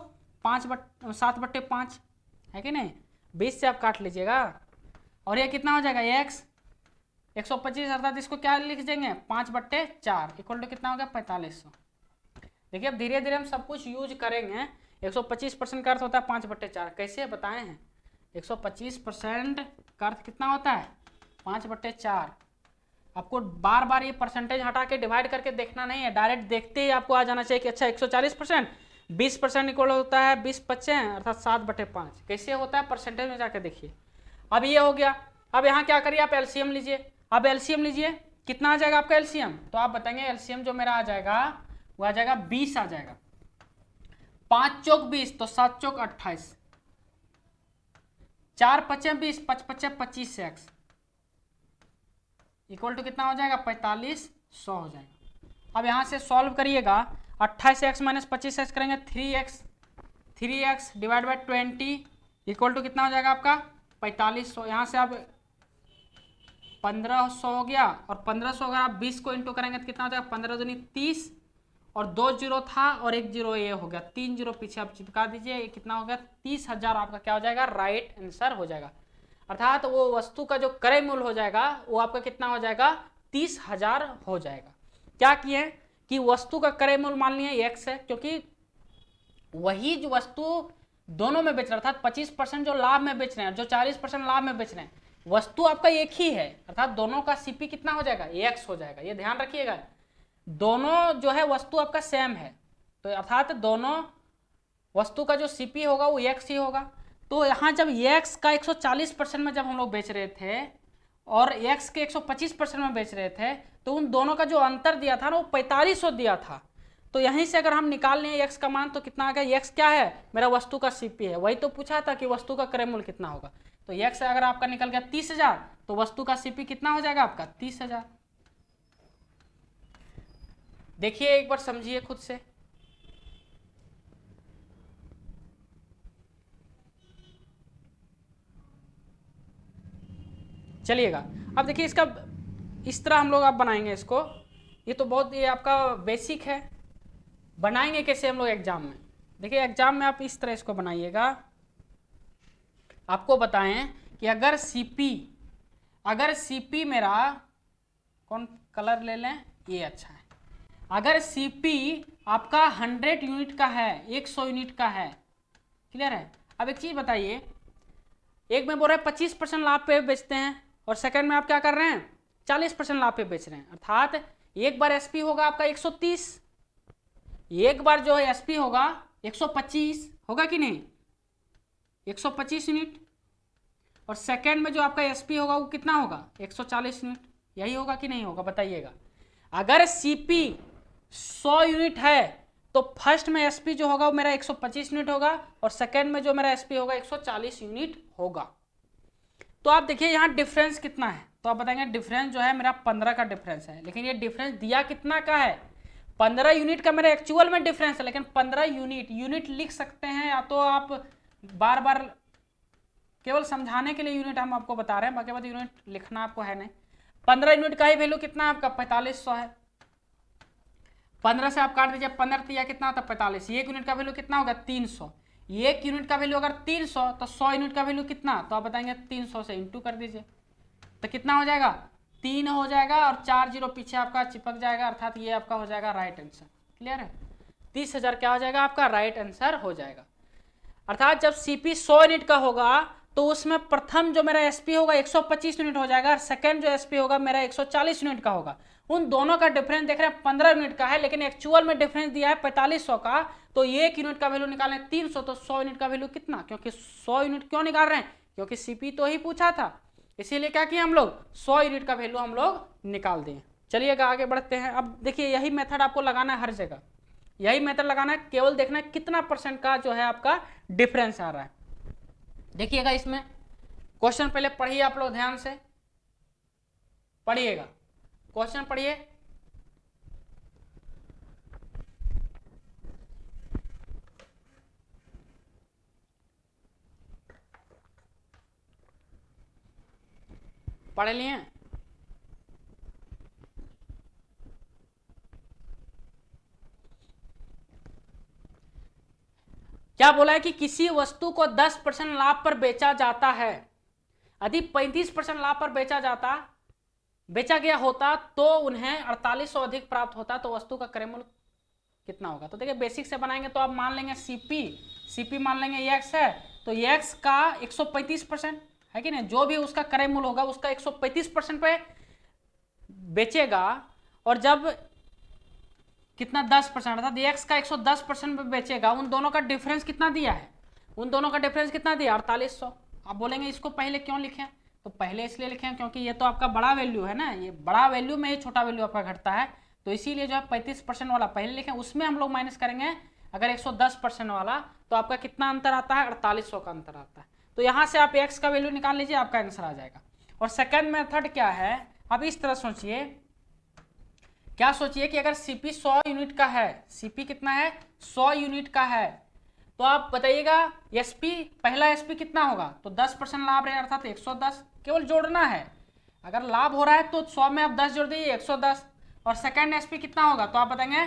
7/5 है कि नहीं, 20 से आप काट लीजिएगा और ये कितना हो जाएगा एक्स 125 अर्थात इसको क्या लिख देंगे 5/4 इक्वल टू कितना हो गया 4500। देखिए अब धीरे धीरे हम सब कुछ यूज करेंगे। 125% का अर्थ होता है 5/4, कैसे बताए हैं 125% का अर्थ कितना होता है 5/4। आपको बार बार ये परसेंटेज हटा के डिवाइड करके देखना नहीं है, डायरेक्ट देखते ही आपको आ जाना चाहिए कि अच्छा 140% 20% इक्वल होता है 20/5 अर्थात 7/5। कैसे होता है परसेंटेज में जाकर देखिए। अब ये हो गया, अब यहाँ क्या करिए आप एलसीएम लीजिए। अब एलसीएम लीजिए, कितना आ जाएगा आपका एलसीएम, तो आप बताएंगे एलसीएम जो मेरा आ जाएगा वो आ जाएगा 20 आ जाएगा। 5 चौक 20 तो 7 चौक 28, 4 पचे 20 5 पचे 25 एक्स इक्वल टू कितना हो जाएगा 4500 हो जाएगा। अब यहाँ से सॉल्व करिएगा, 28x माइनस 25x करेंगे 3x divide by 20 equal to कितना हो जाएगा आपका 4500। यहाँ से आप 1500 हो गया और 1500 अगर आप 20 को इंटू करेंगे तो कितना हो जाएगा 15 दूनी 30 और 2 जीरो था और 1 जीरो ये हो गया, 3 जीरो पीछे आप चिपका दीजिए, ये कितना हो गया 30,000 आपका क्या हो जाएगा राइट आंसर हो जाएगा। अर्थात वो वस्तु का जो क्रय मूल्य हो जाएगा वो आपका कितना हो जाएगा 30,000 हो जाएगा। क्या किए कि वस्तु का क्रय मूल्य मान लिए एक्स है क्योंकि वही जो वस्तु दोनों में बेच रहा था, 25% जो लाभ में बेच रहे हैं जो 40% लाभ में बेच रहे हैं, वस्तु आपका एक ही है अर्थात दोनों का सीपी कितना हो जाएगा एक्स हो जाएगा। ये ध्यान रखिएगा, दोनों जो है वस्तु आपका सेम है तो अर्थात दोनों वस्तु का जो सीपी होगा वो एक्स ही होगा। तो यहाँ जब एक्स का 140% में जब हम लोग बेच रहे थे और एक्स के 125% में बेच रहे थे तो उन दोनों का जो अंतर दिया था ना वो 4500 दिया था। तो यहीं से अगर हम निकाल लें एक्स का मान तो कितना आ गया, एक्स क्या है मेरा वस्तु का सीपी है, वही तो पूछा था कि वस्तु का क्रय मूल्य कितना होगा। तो एक्स अगर आपका निकल गया 30,000 तो वस्तु का सीपी कितना हो जाएगा आपका 30,000। देखिए एक बार समझिए खुद से। चलिएगा अब देखिए इसका इस तरह हम लोग आप बनाएंगे इसको, ये तो बहुत ये आपका बेसिक है। बनाएंगे कैसे हम लोग एग्जाम में, देखिए एग्जाम में आप इस तरह इसको बनाइएगा। आपको बताएं कि अगर सीपी अगर सीपी मेरा, कौन कलर ले लें, ये अच्छा है। अगर सीपी आपका 100 यूनिट का है, 100 यूनिट का है, क्लियर है। अब एक चीज बताइए, एक में बोल रहा है 25% लाभ पे बेचते हैं और सेकंड में आप क्या कर रहे हैं 40% लाभ पे बेच रहे हैं, अर्थात एक बार एसपी होगा आपका 130, एक बार जो है एसपी होगा 125, होगा कि नहीं, 125 यूनिट, और सेकंड में जो आपका एसपी होगा वो कितना होगा 140 यूनिट, यही होगा कि नहीं होगा, बताइएगा। अगर सीपी 100 यूनिट है तो फर्स्ट में एसपी जो होगा वो मेरा 125 यूनिट होगा और सेकंड में जो मेरा एसपी होगा 140 यूनिट होगा। तो आप देखिए यहाँ डिफरेंस कितना है, तो आप बताएंगे डिफरेंस जो है मेरा 15 का डिफरेंस है, लेकिन ये डिफरेंस दिया कितना का है, 15 यूनिट का मेरा एक्चुअल में डिफरेंस है, लेकिन 15 यूनिट लिख सकते हैं, या तो आप बार बार केवल समझाने के लिए यूनिट हम आपको बता रहे हैं, बाकी बात यूनिट लिखना आपको है नहीं। 15 यूनिट का ही वैल्यू कितना है आपका 4500 है, 15 से आप काट दीजिए, 15 दिया कितना होता है 45, एक यूनिट का वैल्यू कितना होगा 300, एक यूनिट का वैल्यू अगर 300 तो 100 यूनिट का वैल्यू कितना, तो आप बताएंगे 300 से इंटू कर दीजिए, तो कितना हो जाएगा 3 हो जाएगा और 4 जीरो पीछे आपका चिपक जाएगा, अर्थात ये आपका हो जाएगा राइट आंसर। क्लियर है, 30,000 क्या हो जाएगा आपका राइट आंसर हो जाएगा। अर्थात जब सीपी 100 यूनिट का होगा तो उसमें प्रथम जो मेरा एसपी होगा 125 यूनिट हो जाएगा और सेकंड जो एसपी होगा मेरा 140 यूनिट का होगा। उन दोनों का डिफरेंस देख रहे हैं 15 यूनिट का है, लेकिन एक्चुअल में डिफरेंस दिया है 4500 का, तो एक यूनिट का वैल्यू निकालें 300, तो 100 यूनिट का वैल्यू कितना, क्योंकि 100 यूनिट क्यों निकाल रहे हैं, क्योंकि सीपी तो ही पूछा था, इसीलिए क्या किया हम लोग 100 यूनिट का वैल्यू हम लोग निकाल दिए। चलिएगा आगे बढ़ते हैं। अब देखिए यही मेथड आपको लगाना है हर जगह, यही मेथड लगाना है, केवल देखना है कितना परसेंट का जो है आपका डिफरेंस आ रहा है। देखिएगा इसमें क्वेश्चन पहले पढ़िए आप लोग ध्यान से पढ़िएगा, क्वेश्चन पढ़िए। पढ़ लिए? क्या बोला है कि किसी वस्तु को 10% लाभ पर बेचा जाता है, यदि 35% लाभ पर बेचा गया होता तो उन्हें 4800 अधिक प्राप्त होता, तो वस्तु का क्रय मूल्य कितना होगा। तो देखिए बेसिक से बनाएंगे तो आप मान लेंगे सीपी मान लेंगे एक्स है, तो एक्स का 135% है कि नहीं, जो भी उसका क्रय मूल्य होगा उसका 135% पे बेचेगा, और जब कितना 10% अर्थात एक्स का 110% पे बेचेगा। उन दोनों का डिफरेंस कितना दिया है, उन दोनों का डिफरेंस कितना दिया 4800। आप बोलेंगे इसको पहले क्यों लिखें, तो पहले इसलिए लिखें क्योंकि ये तो आपका बड़ा वैल्यू है ना, ये बड़ा वैल्यू में ही छोटा वैल्यू आपका घटता है, तो इसीलिए जो है 35% वाला पहले लिखें, उसमें हम लोग माइनस करेंगे अगर 110% वाला, तो आपका कितना अंतर आता है 4800 का अंतर आता है। तो यहाँ से आप एक्स का वैल्यू निकाल लीजिए, आपका आंसर आ जाएगा। और सेकेंड मेथड क्या है, अब इस तरह सोचिए, क्या सोचिए कि अगर सीपी 100 यूनिट का है, सीपी कितना है 100 यूनिट का है, तो आप बताइएगा एसपी, पहला एसपी कितना होगा, तो 10% लाभ रहे अर्थात 110, केवल जोड़ना है, अगर लाभ हो रहा है तो 100 में आप 10 जोड़ दीजिए 110, और सेकंड एसपी कितना होगा, तो आप बताएंगे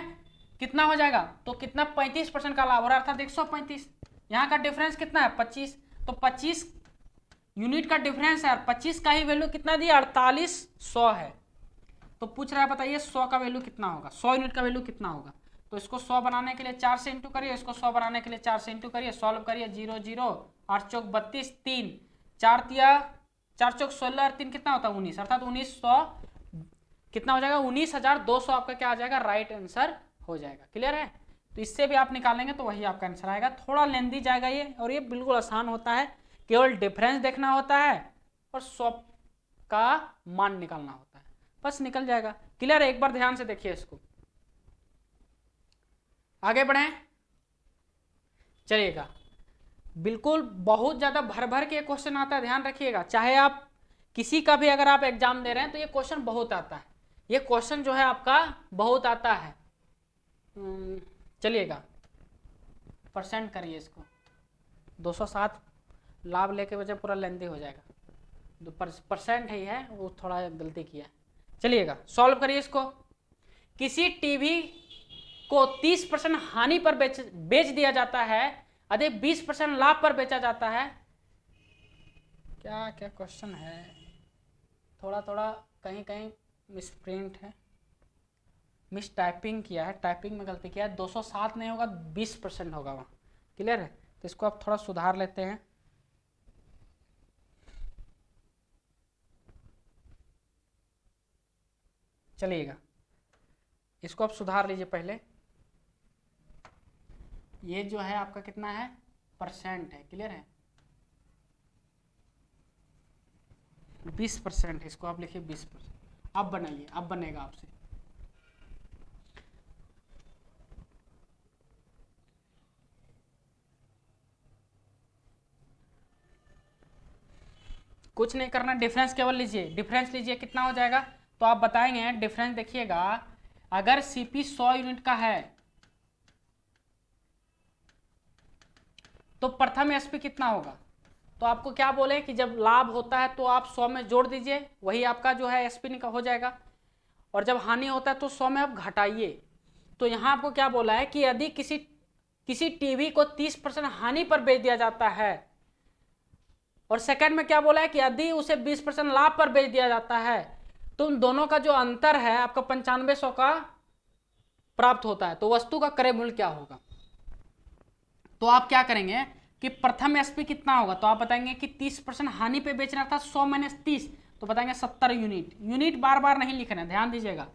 कितना हो जाएगा, तो कितना 35% का लाभ हो रहा है अर्थात 135, यहाँ का डिफरेंस कितना है 25, तो 25 यूनिट का डिफरेंस है और 25 का ही वैल्यू कितना दिया 4800 है। तो पूछ रहा है बताइए 100 का वैल्यू कितना होगा, 100 यूनिट का वैल्यू कितना होगा, तो इसको 100 बनाने के लिए 4 से इंटू करिए, इसको 100 बनाने के लिए 4 से इंटू करिए, सॉल्व करिए, 0 0 8 चौक 32, 3 4 तिया 4 चौक 16 और 3 कितना होता है 19, अर्थात 1900 कितना हो जाएगा 19,200 आपका क्या आ जाएगा राइट आंसर हो जाएगा। क्लियर है, तो इससे भी आप निकालेंगे तो वही आपका आंसर आएगा। थोड़ा लेंदी जाएगा ये, और ये बिल्कुल आसान होता है, केवल डिफरेंस देखना होता है और 100 का मान निकालना होता है, बस निकल जाएगा। क्लियर है, एक बार ध्यान से देखिए इसको, आगे बढ़ें। चलिएगा, बिल्कुल बहुत ज्यादा भर भर के क्वेश्चन आता है, ध्यान रखिएगा, चाहे आप किसी का भी अगर आप एग्जाम दे रहे हैं तो ये क्वेश्चन बहुत आता है, ये क्वेश्चन जो है आपका बहुत आता है। चलिएगा परसेंट करिए इसको, 207 लाभ लेके वजह पूरा लेंदी हो जाएगा, जो परसेंट ही है वो थोड़ा गलती किया। चलिएगा सॉल्व करिए इसको। किसी टीवी को 30% हानि पर बेच दिया जाता है, यदि 20% लाभ पर बेचा जाता है, क्या क्या क्वेश्चन है, थोड़ा थोड़ा कहीं कहीं मिस प्रिंट है, मिस टाइपिंग किया है, टाइपिंग में गलती किया है। 207 नहीं होगा, 20% होगा वहाँ। क्लियर है? तो इसको आप थोड़ा सुधार लेते हैं। चलिएगा, इसको आप सुधार लीजिए पहले। ये जो है आपका कितना है, परसेंट है। क्लियर है? 20% है, इसको आप लिखिए 20%। अब बनाइए, अब बनेगा आपसे। कुछ नहीं करना, डिफरेंस केवल लीजिए, डिफरेंस लीजिए कितना हो जाएगा तो आप बताएंगे। डिफरेंस देखिएगा, अगर सीपी 100 यूनिट का है तो प्रथम एसपी कितना होगा। तो आपको क्या बोले कि जब लाभ होता है तो आप 100 में जोड़ दीजिए, वही आपका जो है एसपी हो जाएगा। और जब हानि होता है तो 100 में आप घटाइए। तो यहाँ आपको क्या बोला है कि यदि किसी टीवी को 30% हानि पर बेच दिया जाता है, और सेकंड में क्या बोला है कि यदि उसे 20% लाभ पर बेच दिया जाता है, तो उन दोनों का जो अंतर है आपका 9500 का प्राप्त होता है, तो वस्तु का क्रय मूल्य क्या होगा। तो आप क्या करेंगे कि प्रथम एसपी कितना होगा, तो आप बताएंगे कि 30% हानि पे बेच रहा था, 100 माइनस 30, तो बताएंगे 70 यूनिट। यूनिट बार बार नहीं लिखना है, ध्यान दीजिएगा।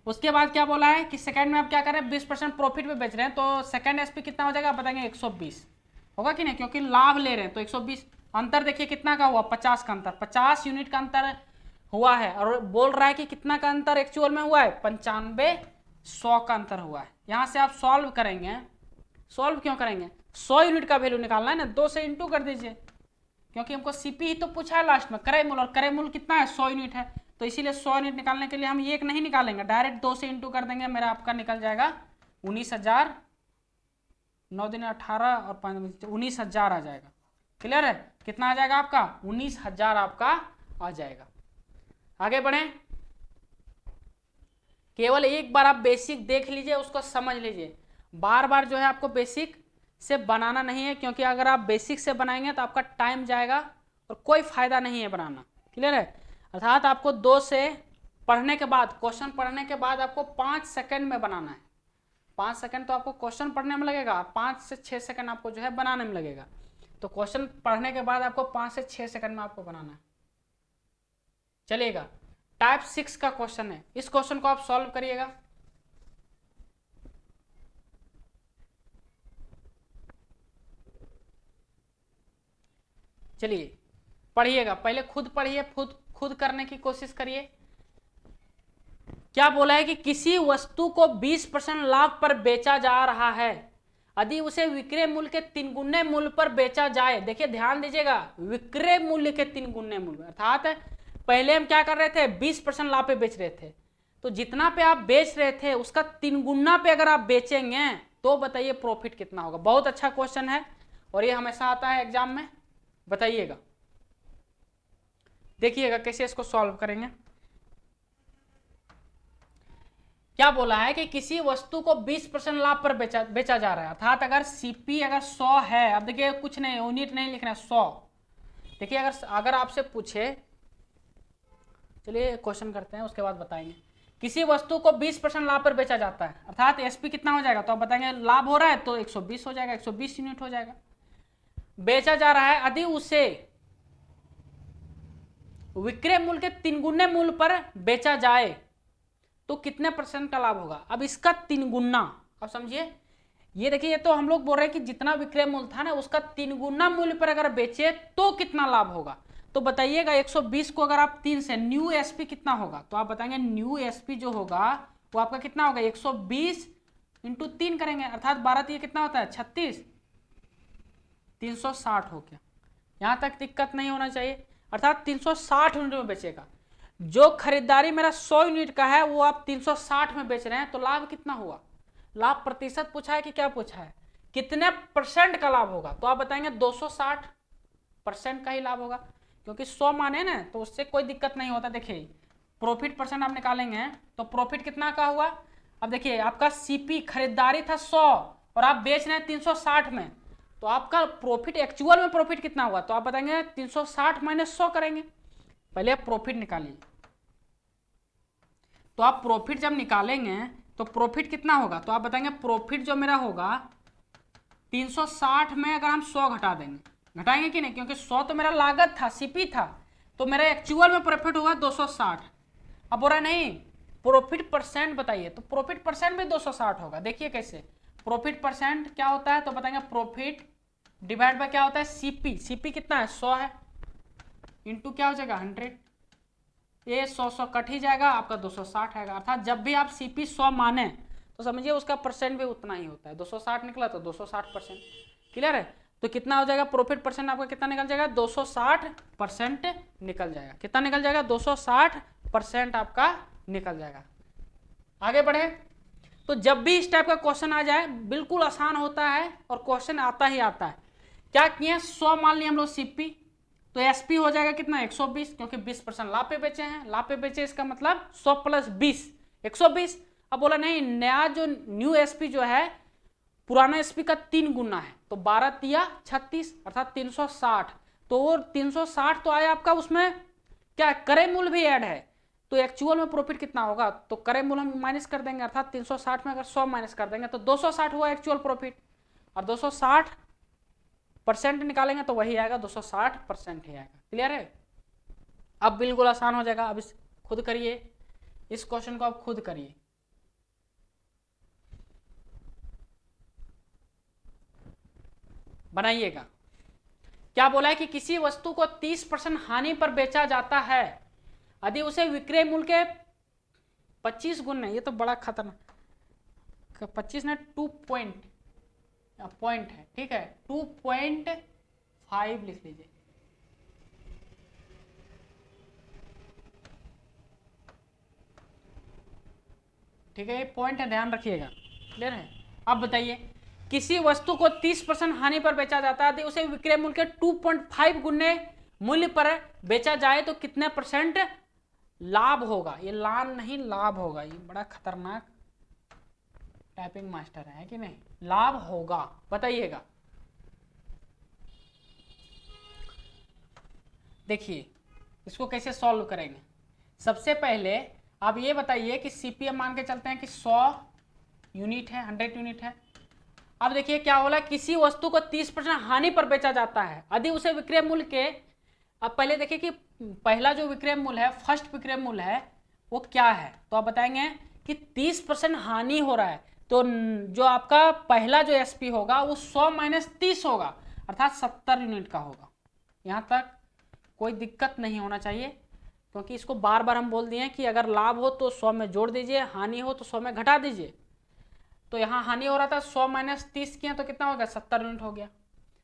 उसके बाद क्या बोला है कि सेकंड में आप क्या करें, 20% प्रॉफिट पे बेच रहे हैं, तो सेकंड एसपी कितना हो जाएगा, आप बताएंगे 120 होगा कि नहीं, क्योंकि लाभ ले रहे हैं तो 120। अंतर देखिए कितना का हुआ, 50 का अंतर, 50 यूनिट का अंतर हुआ है। और बोल रहा है कि कितना का अंतर एक्चुअल में हुआ है, 9500 का अंतर हुआ है। यहां से आप सॉल्व करेंगे, सॉल्व क्यों करेंगे, 100 यूनिट का वैल्यू निकालना है ना, 2 से इंटू कर दीजिए, क्योंकि हमको सीपी ही तो पूछा है लास्ट में, क्रय मूल्य, और क्रय मूल्य कितना है, 100 यूनिट है। तो इसीलिए 100 यूनिट निकालने के लिए हम एक नहीं निकालेंगे, डायरेक्ट 2 से इंटू कर देंगे, मेरा आपका निकल जाएगा 19,000, 9 दिन 18 और 5 19,000 आ जाएगा। क्लियर है? कितना आ जाएगा आपका, 19,000 आपका आ जाएगा। आगे बढ़े, केवल एक बार आप बेसिक देख लीजिए, उसको समझ लीजिए, बार बार जो है आपको बेसिक से बनाना नहीं है, क्योंकि अगर आप बेसिक से बनाएंगे तो आपका टाइम जाएगा और कोई फायदा नहीं है बनाना। क्लियर है? अर्थात आपको 2 से पढ़ने के बाद, क्वेश्चन पढ़ने के बाद आपको 5 सेकंड में बनाना है। 5 सेकंड तो आपको क्वेश्चन पढ़ने में लगेगा, 5 से 6 सेकंड आपको जो है बनाने में लगेगा। तो क्वेश्चन पढ़ने के बाद आपको 5 से 6 सेकंड में आपको बनाना है। चलिएगा, टाइप 6 का क्वेश्चन है, इस क्वेश्चन को आप सॉल्व करिएगा। चलिए पढ़िएगा, पहले खुद पढ़िए, खुद करने की कोशिश करिए। क्या बोला है कि किसी वस्तु को 20% लाभ पर बेचा जा रहा है, यदि उसे विक्रय मूल्य के 3 गुने मूल्य पर बेचा जाए। देखिए ध्यान दीजिएगा, विक्रय मूल्य के 3 गुने मूल्य, अर्थात पहले हम क्या कर रहे थे, 20% लाभ पे बेच रहे थे, तो जितना पे आप बेच रहे थे उसका 3 गुना पे अगर आप बेचेंगे तो बताइए प्रॉफिट कितना होगा। बहुत अच्छा क्वेश्चन है और ये हमेशा आता है एग्जाम में, बताइएगा। देखिएगा कैसे इसको सॉल्व करेंगे। क्या बोला है कि किसी वस्तु को 20% लाभ पर बेचा जा रहा है, अर्थात अगर सीपी अगर 100 है, अब देखिए कुछ नहीं, यूनिट नहीं लिखना है, 100। देखिए अगर आपसे पूछे, चलिए क्वेश्चन करते हैं उसके बाद बताएंगे। किसी वस्तु को 20% लाभ पर बेचा जाता है, अर्थात एसपी कितना हो जाएगा, तो आप बताएंगे लाभ हो रहा है तो 120 हो जाएगा, 120 यूनिट हो जाएगा। बेचा जा रहा है, यदि उसे विक्रय मूल्य के 3 गुने मूल्य पर बेचा जाए तो कितने % का लाभ होगा। अब इसका 3 गुना, अब समझिए, ये देखिए, ये तो हम लोग बोल रहे हैं कि जितना विक्रय मूल्य था ना उसका 3 गुना मूल्य पर अगर बेचे तो कितना लाभ होगा। तो बताइएगा 120 को अगर आप 3 से, न्यू एसपी कितना होगा, तो आप बताएंगे न्यू एसपी जो होगा वो आपका कितना होगा, 120 इंटू 3 करेंगे, अर्थात 12 ये कितना होता है, 36, 360 हो गया। यहां तक दिक्कत नहीं होना चाहिए, अर्थात 360 यूनिट में बेचेगा। जो खरीदारी मेरा 100 यूनिट का है वो आप 360 में बेच रहे हैं, तो लाभ कितना हुआ। लाभ प्रतिशत पूछा है कि क्या पूछा है, कितने % का लाभ होगा, तो आप बताएंगे 260% का ही लाभ होगा, क्योंकि 100 माने ना तो उससे कोई दिक्कत नहीं होता। देखिए प्रॉफिट % आप निकालेंगे तो प्रॉफिट कितना का हुआ। अब देखिए आपका सीपी खरीदारी था 100 और आप बेच रहे हैं 360 में, तो आपका प्रॉफिट, एक्चुअल में प्रॉफिट कितना हुआ, तो आप बताएंगे 360 माइनस 100 करेंगे। पहले आप प्रॉफिट निकालिए, तो आप प्रॉफिट जब निकालेंगे तो प्रॉफिट कितना होगा, तो आप बताएंगे प्रॉफिट जो मेरा होगा 360 में अगर हम 100 घटा देंगे, घटाएंगे कि नहीं, क्योंकि 100 तो मेरा लागत था, सीपी था, तो मेरा एक्चुअल में प्रॉफिट होगा 260। अब बोल रहा नहीं प्रॉफिट परसेंट बताइए, तो प्रॉफिट परसेंट भी 260 होगा। देखिए कैसे, प्रॉफिट परसेंट क्या होता है, तो बताएंगे प्रॉफिट डिवाइड बाय क्या होता है, सीपी। सीपी कितना है, 100 है, इंटू क्या हो जाएगा 100, ये 100 कट ही जाएगा, आपका 260 आएगा। अर्थात जब भी आप सीपी 100 माने तो समझिए उसका परसेंट भी उतना ही होता है, 260 निकला तो 260%। क्लियर है, तो कितना हो जाएगा प्रॉफिट परसेंट आपका, कितना निकल जाएगा 260% निकल जाएगा। कितना निकल जाएगा 260% आपका निकल जाएगा। आगे बढ़े, तो जब भी इस टाइप का क्वेश्चन आ जाए बिल्कुल आसान होता है और क्वेश्चन आता ही आता है। क्या किए 100 मान लिया हम लोग सीपी, तो एसपी हो जाएगा कितना 120, क्योंकि 20% लाभ पे बेचे हैं, लाभ पे बेचे इसका मतलब 100 प्लस 20 120। अब बोला नहीं नया जो न्यू एसपी जो है पुराना एसपी का 3 गुना है, तो 12 तिया 36 अर्थात 360। तो 360 तो आया आपका, उसमें क्या क्रय मूल्य भी ऐड है, तो एक्चुअल में प्रॉफिट कितना होगा, तो क्रय मूल्य हम माइनस कर देंगे, अर्थात 360 में अगर 100 माइनस कर देंगे तो 260 हुआ एक्चुअल प्रॉफिट, और 260% निकालेंगे तो वही आएगा 260% ही आएगा। क्लियर है, अब बिल्कुल आसान हो जाएगा। अब इस खुद करिए, इस क्वेश्चन को आप खुद करिए। बनाइएगा, क्या बोला है कि किसी वस्तु को 30% हानि पर बेचा जाता है यदि उसे विक्रय मूल्य के 25 गुना, ये तो बड़ा खतरनाक, 25 ने 2 पॉइंट है, ठीक है 2.5 लिख लीजिए, ठीक है ये पॉइंट है, ध्यान रखिएगा। क्लियर है, अब बताइए किसी वस्तु को 30% हानि पर बेचा जाता है यदि उसे विक्रय मूल्य के 2.5 गुने मूल्य पर बेचा जाए तो कितने परसेंट लाभ होगा। ये लाभ नहीं लाभ होगा, ये बड़ा खतरनाक टाइपिंग मास्टर है कि नहीं, लाभ होगा, बताइएगा। देखिए इसको कैसे सॉल्व करेंगे, सबसे पहले आप ये बताइए कि सीपीएम मान के चलते हैं कि 100 यूनिट है, 100 यूनिट है। अब देखिए क्या बोला, किसी वस्तु को 30% हानि पर बेचा जाता है यदि उसे विक्रय मूल्य के, अब पहले देखिए कि पहला जो विक्रय मूल्य है, फर्स्ट विक्रय मूल्य है वो क्या है, तो आप बताएंगे कि 30% हानि हो रहा है, तो जो आपका पहला जो एसपी होगा वो 100 माइनस 30 होगा, अर्थात 70 यूनिट का होगा। यहां तक कोई दिक्कत नहीं होना चाहिए, क्योंकि इसको बार बार हम बोल दिए कि अगर लाभ हो तो 100 में जोड़ दीजिए, हानि हो तो 100 में घटा दीजिए। तो यहाँ हानि हो रहा था 100 माइनस 30 किया तो कितना हो गया 70 यूनिट हो गया।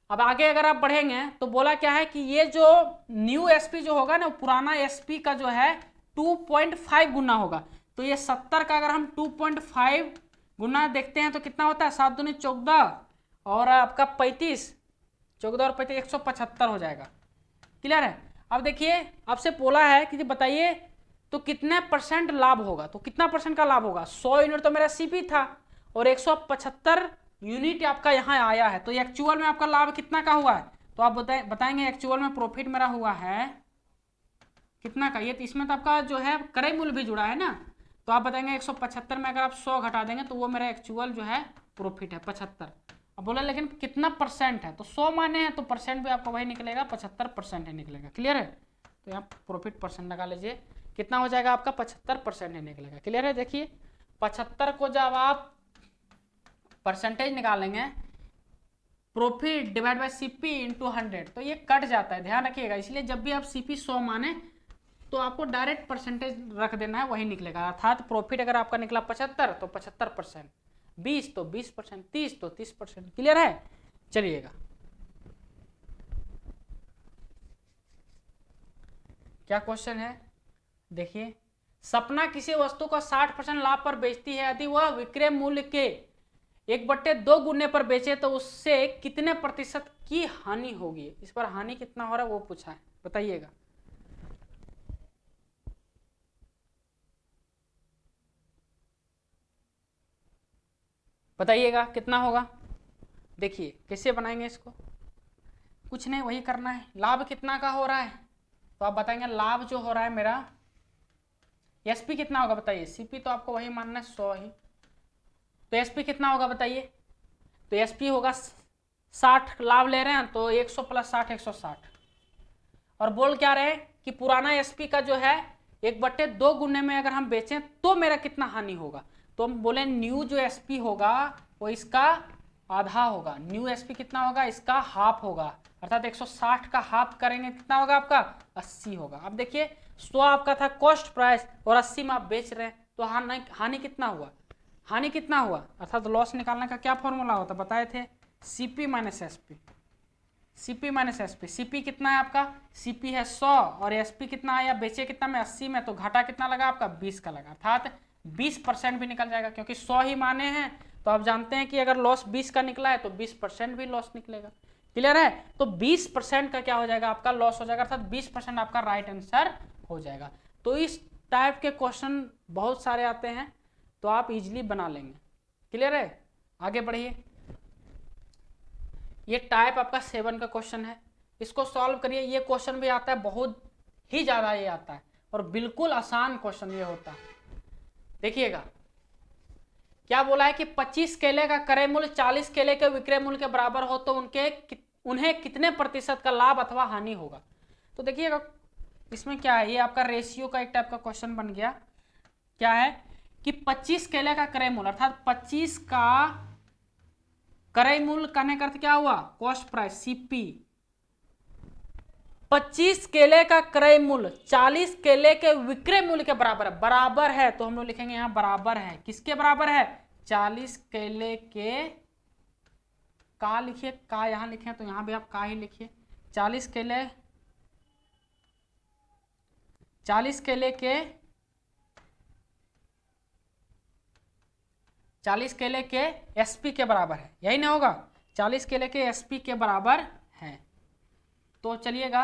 अब आगे अगर आप बढ़ेंगे तो बोला क्या है कि ये जो न्यू एसपी जो होगा ना, पुराना एसपी का जो है 2.5 गुना होगा, तो ये 70 का अगर हम 2.5 गुना देखते हैं तो कितना होता है 7 दूनी 14 और आपका 35, 14 और 35 175 हो जाएगा। क्लियर है, अब देखिए आपसे बोला है कि बताइए तो कितने परसेंट लाभ होगा, तो कितना परसेंट का लाभ होगा, 100 यूनिट तो मेरा सीपी था और 175 यूनिट आपका यहाँ आया है, तो एक्चुअल में आपका लाभ कितना का हुआ है, तो आप बताएंगे एक्चुअल में प्रॉफिट मेरा हुआ है कितना का, ये तो इसमें तो आपका जो है क्रय मूल्य भी जुड़ा है ना, तो आप बताएंगे 175 में अगर आप 100 घटा देंगे तो वो मेरा एक्चुअल जो है प्रॉफिट है 75। अब बोला लेकिन कितना परसेंट है, तो 100 माने हैं तो परसेंट भी आपका वही निकलेगा 75% ही निकलेगा। क्लियर है, तो यहाँ प्रॉफिट परसेंट लगा लीजिए, कितना हो जाएगा आपका 75% ही निकलेगा। क्लियर है, देखिए 75 को जब आप परसेंटेज निकालेंगे profit divide by CP into 100 तो ये कट जाता है, ध्यान रखिएगा। इसलिए जब भी आप सीपी 100 माने तो आपको डायरेक्ट परसेंटेज रख देना है, वही निकलेगा। अर्थात प्रॉफिट अगर आपका निकला 75 तो 75%, 20 तो 20%, 30 तो 30%। क्लियर है, चलिएगा क्या क्वेश्चन है, देखिए सपना किसी वस्तु को 60% लाभ पर बेचती है यदि वह विक्रय मूल्य के 1/2 गुने पर बेचे तो उससे कितने प्रतिशत की हानि होगी। इस पर हानि कितना हो रहा है वो पूछा है, बताइएगा। बताइएगा कितना होगा, देखिए कैसे बनाएंगे इसको, कुछ नहीं वही करना है। लाभ कितना का हो रहा है, तो आप बताएंगे लाभ जो हो रहा है मेरा एसपी कितना होगा बताइए, सीपी तो आपको वही मानना है 100 ही, तो एसपी कितना होगा बताइए, तो एसपी होगा 60, लाभ ले रहे हैं तो 100 + 60 160। और बोल क्या रहे कि पुराना एसपी का जो है 1/2 गुने में अगर हम बेचें तो मेरा कितना हानि होगा, तो हम बोले न्यू जो एसपी होगा वो इसका आधा होगा, न्यू एसपी कितना होगा, इसका हाफ होगा, अर्थात 160 का हाफ करेंगे कितना होगा आपका 80 होगा। अब देखिए 100 आपका था कॉस्ट प्राइस और 80 में आप बेच रहे हैं, तो हानि कितना हुआ, हानि कितना हुआ, अर्थात लॉस निकालने का क्या फॉर्मूला होता बताए थे, CP minus SP, CP minus SP. CP कितना है आपका, सीपी है 100 और एसपी कितना आया, बेचे कितना में 80 में, तो घाटा कितना लगा आपका 20 का लगा, अर्थात 20% भी निकल जाएगा, क्योंकि 100 ही माने हैं तो आप जानते हैं कि अगर लॉस 20 का निकला है तो 20% भी लॉस निकलेगा। क्लियर है, तो 20% का क्या हो जाएगा आपका लॉस हो जाएगा, अर्थात 20% आपका राइट आंसर हो जाएगा। तो इस टाइप के क्वेश्चन बहुत सारे आते हैं तो आप इजीली बना लेंगे। क्लियर है, आगे बढ़िए। ये टाइप आपका 7 का क्वेश्चन है, इसको सॉल्व करिए। ये क्वेश्चन भी आता है, बहुत ही ज्यादा ये आता है और बिल्कुल आसान क्वेश्चन ये होता है। देखिएगा क्या बोला है कि 25 केले का क्रय मूल्य 40 केले के विक्रय मूल्य के बराबर हो तो उन्हें कितने प्रतिशत का लाभ अथवा हानि होगा। तो देखिएगा इसमें क्या है, ये आपका रेशियो का एक टाइप का क्वेश्चन बन गया। क्या है कि 25 केले का क्रय मूल्य अर्थात 25 का क्रय मूल्य कहने का अर्थ क्या हुआ, कॉस्ट प्राइस सीपी। 25 केले का क्रय मूल्य 40 केले के विक्रय मूल्य के बराबर है, बराबर है तो हम लोग लिखेंगे यहां बराबर है, किसके बराबर है, 40 केले के, का लिखिए, का यहां लिखे तो यहां भी आप का ही लिखिए, 40 केले के एसपी के बराबर है, यही ना होगा, 40 केले के एसपी के बराबर है। तो चलिएगा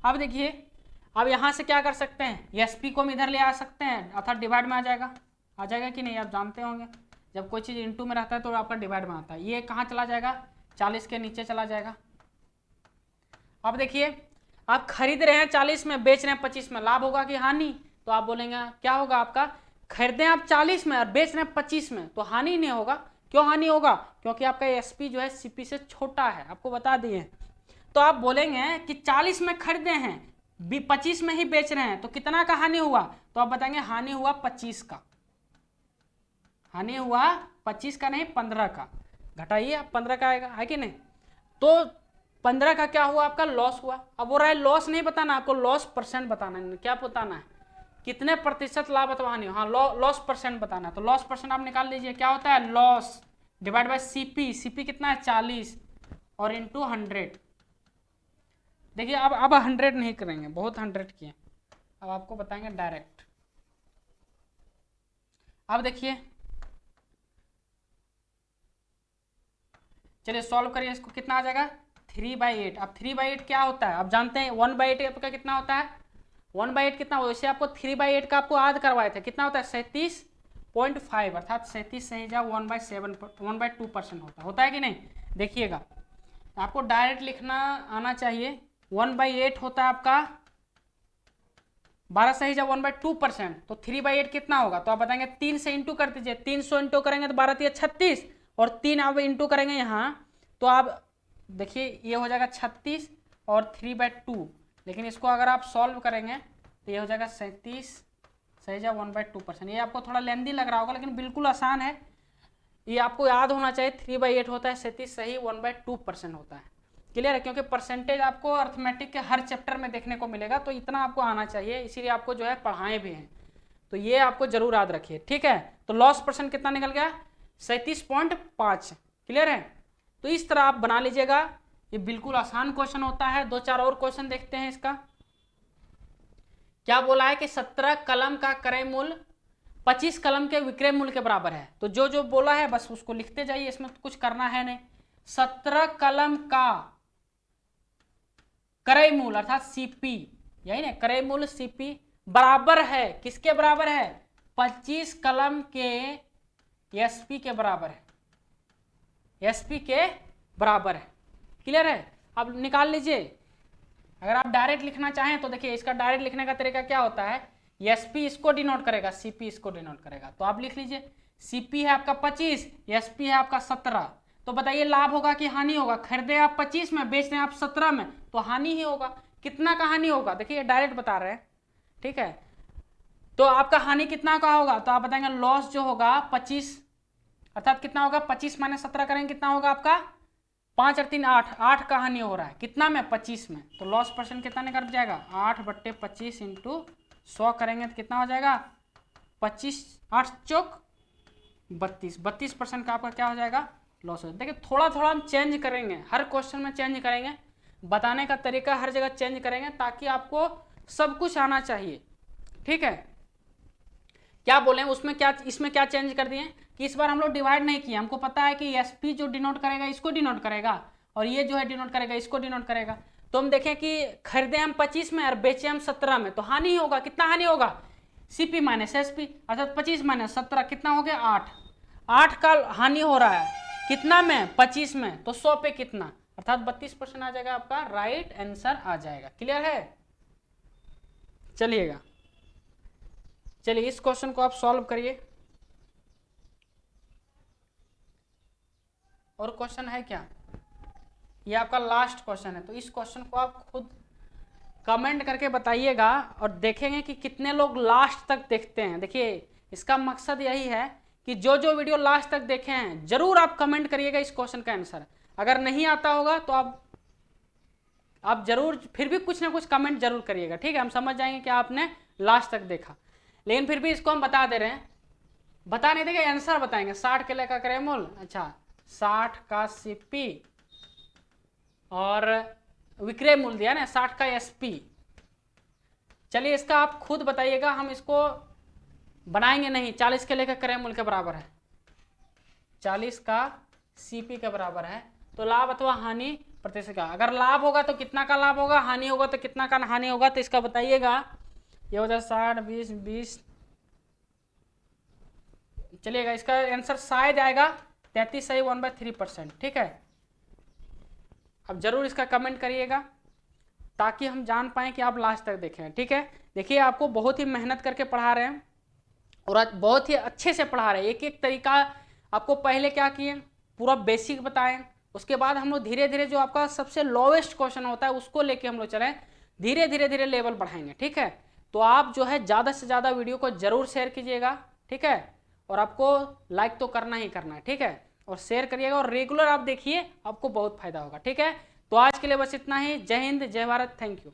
अब देखिए, अब यहां से क्या कर सकते हैं, एसपी को हम इधर ले आ सकते हैं, अर्थात डिवाइड में आ जाएगा कि नहीं, आप जानते होंगे जब कोई चीज इनटू में रहता है तो आपका डिवाइड में आता है। ये कहाँ चला जाएगा, 40 के नीचे चला जाएगा। अब देखिए आप खरीद रहे हैं 40 में, बेच रहे हैं 25 में, लाभ होगा कि हानि, तो आप बोलेंगे क्या होगा आपका, खरीदे आप 40 में और बेच रहे हैं 25 में तो हानि नहीं होगा। क्यों हानि होगा, क्योंकि आपका एसपी जो है सीपी से छोटा है, आपको बता दिए। तो आप बोलेंगे कि 40 में खरीदे हैं 25 में ही बेच रहे हैं तो कितना का हानि हुआ, तो आप बताएंगे हानि हुआ 25 का, हानि हुआ 25 का नहीं 15 का, घटाइए आप 15 का आएगा, है कि नहीं। तो 15 का क्या हुआ आपका लॉस हुआ। अब वो रहा है लॉस नहीं बताना, आपको लॉस परसेंट बताना है, क्या बताना है, कितने प्रतिशत लाभ अथवा हानि, हाँ लॉस परसेंट बताना है। तो लॉस परसेंट आप निकाल लीजिए, क्या होता है loss divide by CP, CP कितना है 40 और इंटू 100। देखिए अब 100 नहीं करेंगे, बहुत 100 किए, अब आपको बताएंगे डायरेक्ट। अब देखिए चलिए सॉल्व करिए, इसको कितना आ जाएगा 3/8। अब 3/8 क्या होता है, आप जानते हैं 1/8 आपका कितना होता है, 1/8 कितना होता है, वैसे आपको 3/8 का आपको याद करवाए थे, कितना होता है 37.5, अर्थात 37 सही जा 1/2% होता है कि नहीं। देखिएगा आपको डायरेक्ट लिखना आना चाहिए, 1/8 होता है आपका 12 सही जा 1/2%, तो 3/8 कितना होगा, तो आप बताएंगे 3 से इंटू कर दीजिए, 300 इंटू करेंगे तो 12 36 और 3 आप इंटू करेंगे यहाँ तो आप देखिए ये हो जाएगा 36 और 3/2, लेकिन इसको अगर आप सॉल्व करेंगे तो ये हो जाएगा 37 सही जा 1/2%। ये आपको थोड़ा लेंदी लग रहा होगा लेकिन बिल्कुल आसान है, ये आपको याद होना चाहिए 3/8 होता है 37 सही 1/2% होता है। क्लियर है, क्योंकि परसेंटेज आपको अर्थमेटिक के हर चैप्टर में देखने को मिलेगा, तो इतना आपको आना चाहिए, इसीलिए आपको जो है पढ़ाए भी हैं, तो ये आपको जरूर याद रखिए, ठीक है। तो लॉस परसेंट कितना निकल गया 37.5। क्लियर है, तो इस तरह आप बना लीजिएगा, ये बिल्कुल आसान क्वेश्चन होता है। 2-4 और क्वेश्चन देखते हैं इसका। क्या बोला है कि 17 कलम का क्रय मूल्य 25 कलम के विक्रय मूल्य के बराबर है, तो जो जो बोला है बस उसको लिखते जाइए, इसमें तो कुछ करना है नहीं। 17 कलम का क्रय मूल्य अर्थात सीपी, यही ना क्रय मूल्य सीपी बराबर है, किसके बराबर है 25 कलम के एसपी के बराबर है, एसपी के बराबर है। क्लियर है, अब निकाल लीजिए अगर आप डायरेक्ट लिखना चाहें तो देखिए इसका डायरेक्ट लिखने का तरीका क्या होता है, एसपी इसको डिनोट करेगा, सीपी इसको डिनोट करेगा। तो आप लिख लीजिए सीपी है आपका 25, एसपी है आपका 17। तो बताइए लाभ होगा कि हानि होगा? खरीदे आप 25 में, बेच रहे हैं आप 17 में, तो हानि ही होगा। कितना का हानि होगा? देखिए डायरेक्ट बता रहे हैं, ठीक है। तो आपका हानि कितना का होगा? तो आप बताएंगे लॉस जो होगा 25, अर्थात कितना होगा? 25 माइनस 17 करेंगे कितना होगा आपका? 5 और 3 8, 8 का हानि हो रहा है कितना में? 25 में। तो लॉस परसेंट कितना निकल जाएगा? 8/25 इंटू 100 करेंगे तो कितना हो जाएगा? 25, 8 चौक 32, 32% का आपका क्या हो जाएगा? लॉस हो जाएगा। देखिए थोड़ा थोड़ा हम चेंज करेंगे, हर क्वेश्चन में चेंज करेंगे, बताने का तरीका हर जगह चेंज करेंगे ताकि आपको सब कुछ आना चाहिए, ठीक है। क्या बोले उसमें, क्या इसमें क्या चेंज कर दिए कि इस बार हम लोग डिवाइड नहीं किए। हमको पता है कि एसपी जो डिनोट करेगा इसको डिनोट करेगा, और ये जो है डिनोट करेगा इसको डिनोट करेगा। तो हम देखें कि खरीदे हम 25 में और बेचे हम 17 में, तो हानि ही होगा। कितना हानि होगा? सीपी माइनस एसपी, अर्थात 25 माइनस 17 कितना हो गया? 8। 8 का हानि हो रहा है कितना में? 25 में। तो 100 पे कितना? अर्थात 32% आ जाएगा आपका, राइट आंसर आ जाएगा। क्लियर है? चलिएगा, चलिए इस क्वेश्चन को आप सॉल्व करिए। और क्वेश्चन है क्या? ये आपका लास्ट क्वेश्चन है, तो इस क्वेश्चन को आप खुद कमेंट करके बताइएगा और देखेंगे कि कितने लोग लास्ट तक देखते हैं। देखिए इसका मकसद यही है कि जो जो वीडियो लास्ट तक देखे हैं जरूर आप कमेंट करिएगा इस क्वेश्चन का आंसर। अगर नहीं आता होगा तो आप जरूर फिर भी कुछ ना कुछ कमेंट जरूर करिएगा, ठीक है। हम समझ जाएंगे कि आपने लास्ट तक देखा, लेकिन फिर भी इसको हम बता दे रहे हैं। बता नहीं देंगे, आंसर बताएंगे। 60 केले का क्रेमोल, अच्छा 60 का सीपी और विक्रय मूल्य दिया ना 60 का एसपी। चलिए इसका आप खुद बताइएगा, हम इसको बनाएंगे नहीं। 40 केले का क्रय मूल्य के बराबर है, 40 का सीपी के बराबर है। तो लाभ अथवा हानि प्रतिशत का, अगर लाभ होगा तो कितना का लाभ होगा, हानि होगा तो कितना का हानि होगा, तो इसका बताइएगा। ये हो जाए 60 20 20, चलिएगा इसका आंसर शायद आएगा 33 सही 1/3%, ठीक है। अब जरूर इसका कमेंट करिएगा ताकि हम जान पाएं कि आप लास्ट तक देखें, ठीक है। देखिए आपको बहुत ही मेहनत करके पढ़ा रहे हैं और आज बहुत ही अच्छे से पढ़ा रहे हैं। एक एक तरीका आपको पहले क्या किए, पूरा बेसिक बताएं, उसके बाद हम लोग धीरे धीरे जो आपका सबसे लोवेस्ट क्वेश्चन होता है उसको लेके हम लोग चलें, धीरे धीरे लेवल बढ़ाएंगे, ठीक है। तो आप जो है ज़्यादा से ज़्यादा वीडियो को जरूर शेयर कीजिएगा, ठीक है। और आपको लाइक तो करना ही करना है, ठीक है। और शेयर करिएगा और रेगुलर आप देखिए, आपको बहुत फायदा होगा, ठीक है। तो आज के लिए बस इतना ही। जय हिंद, जय भारत, थैंक यू।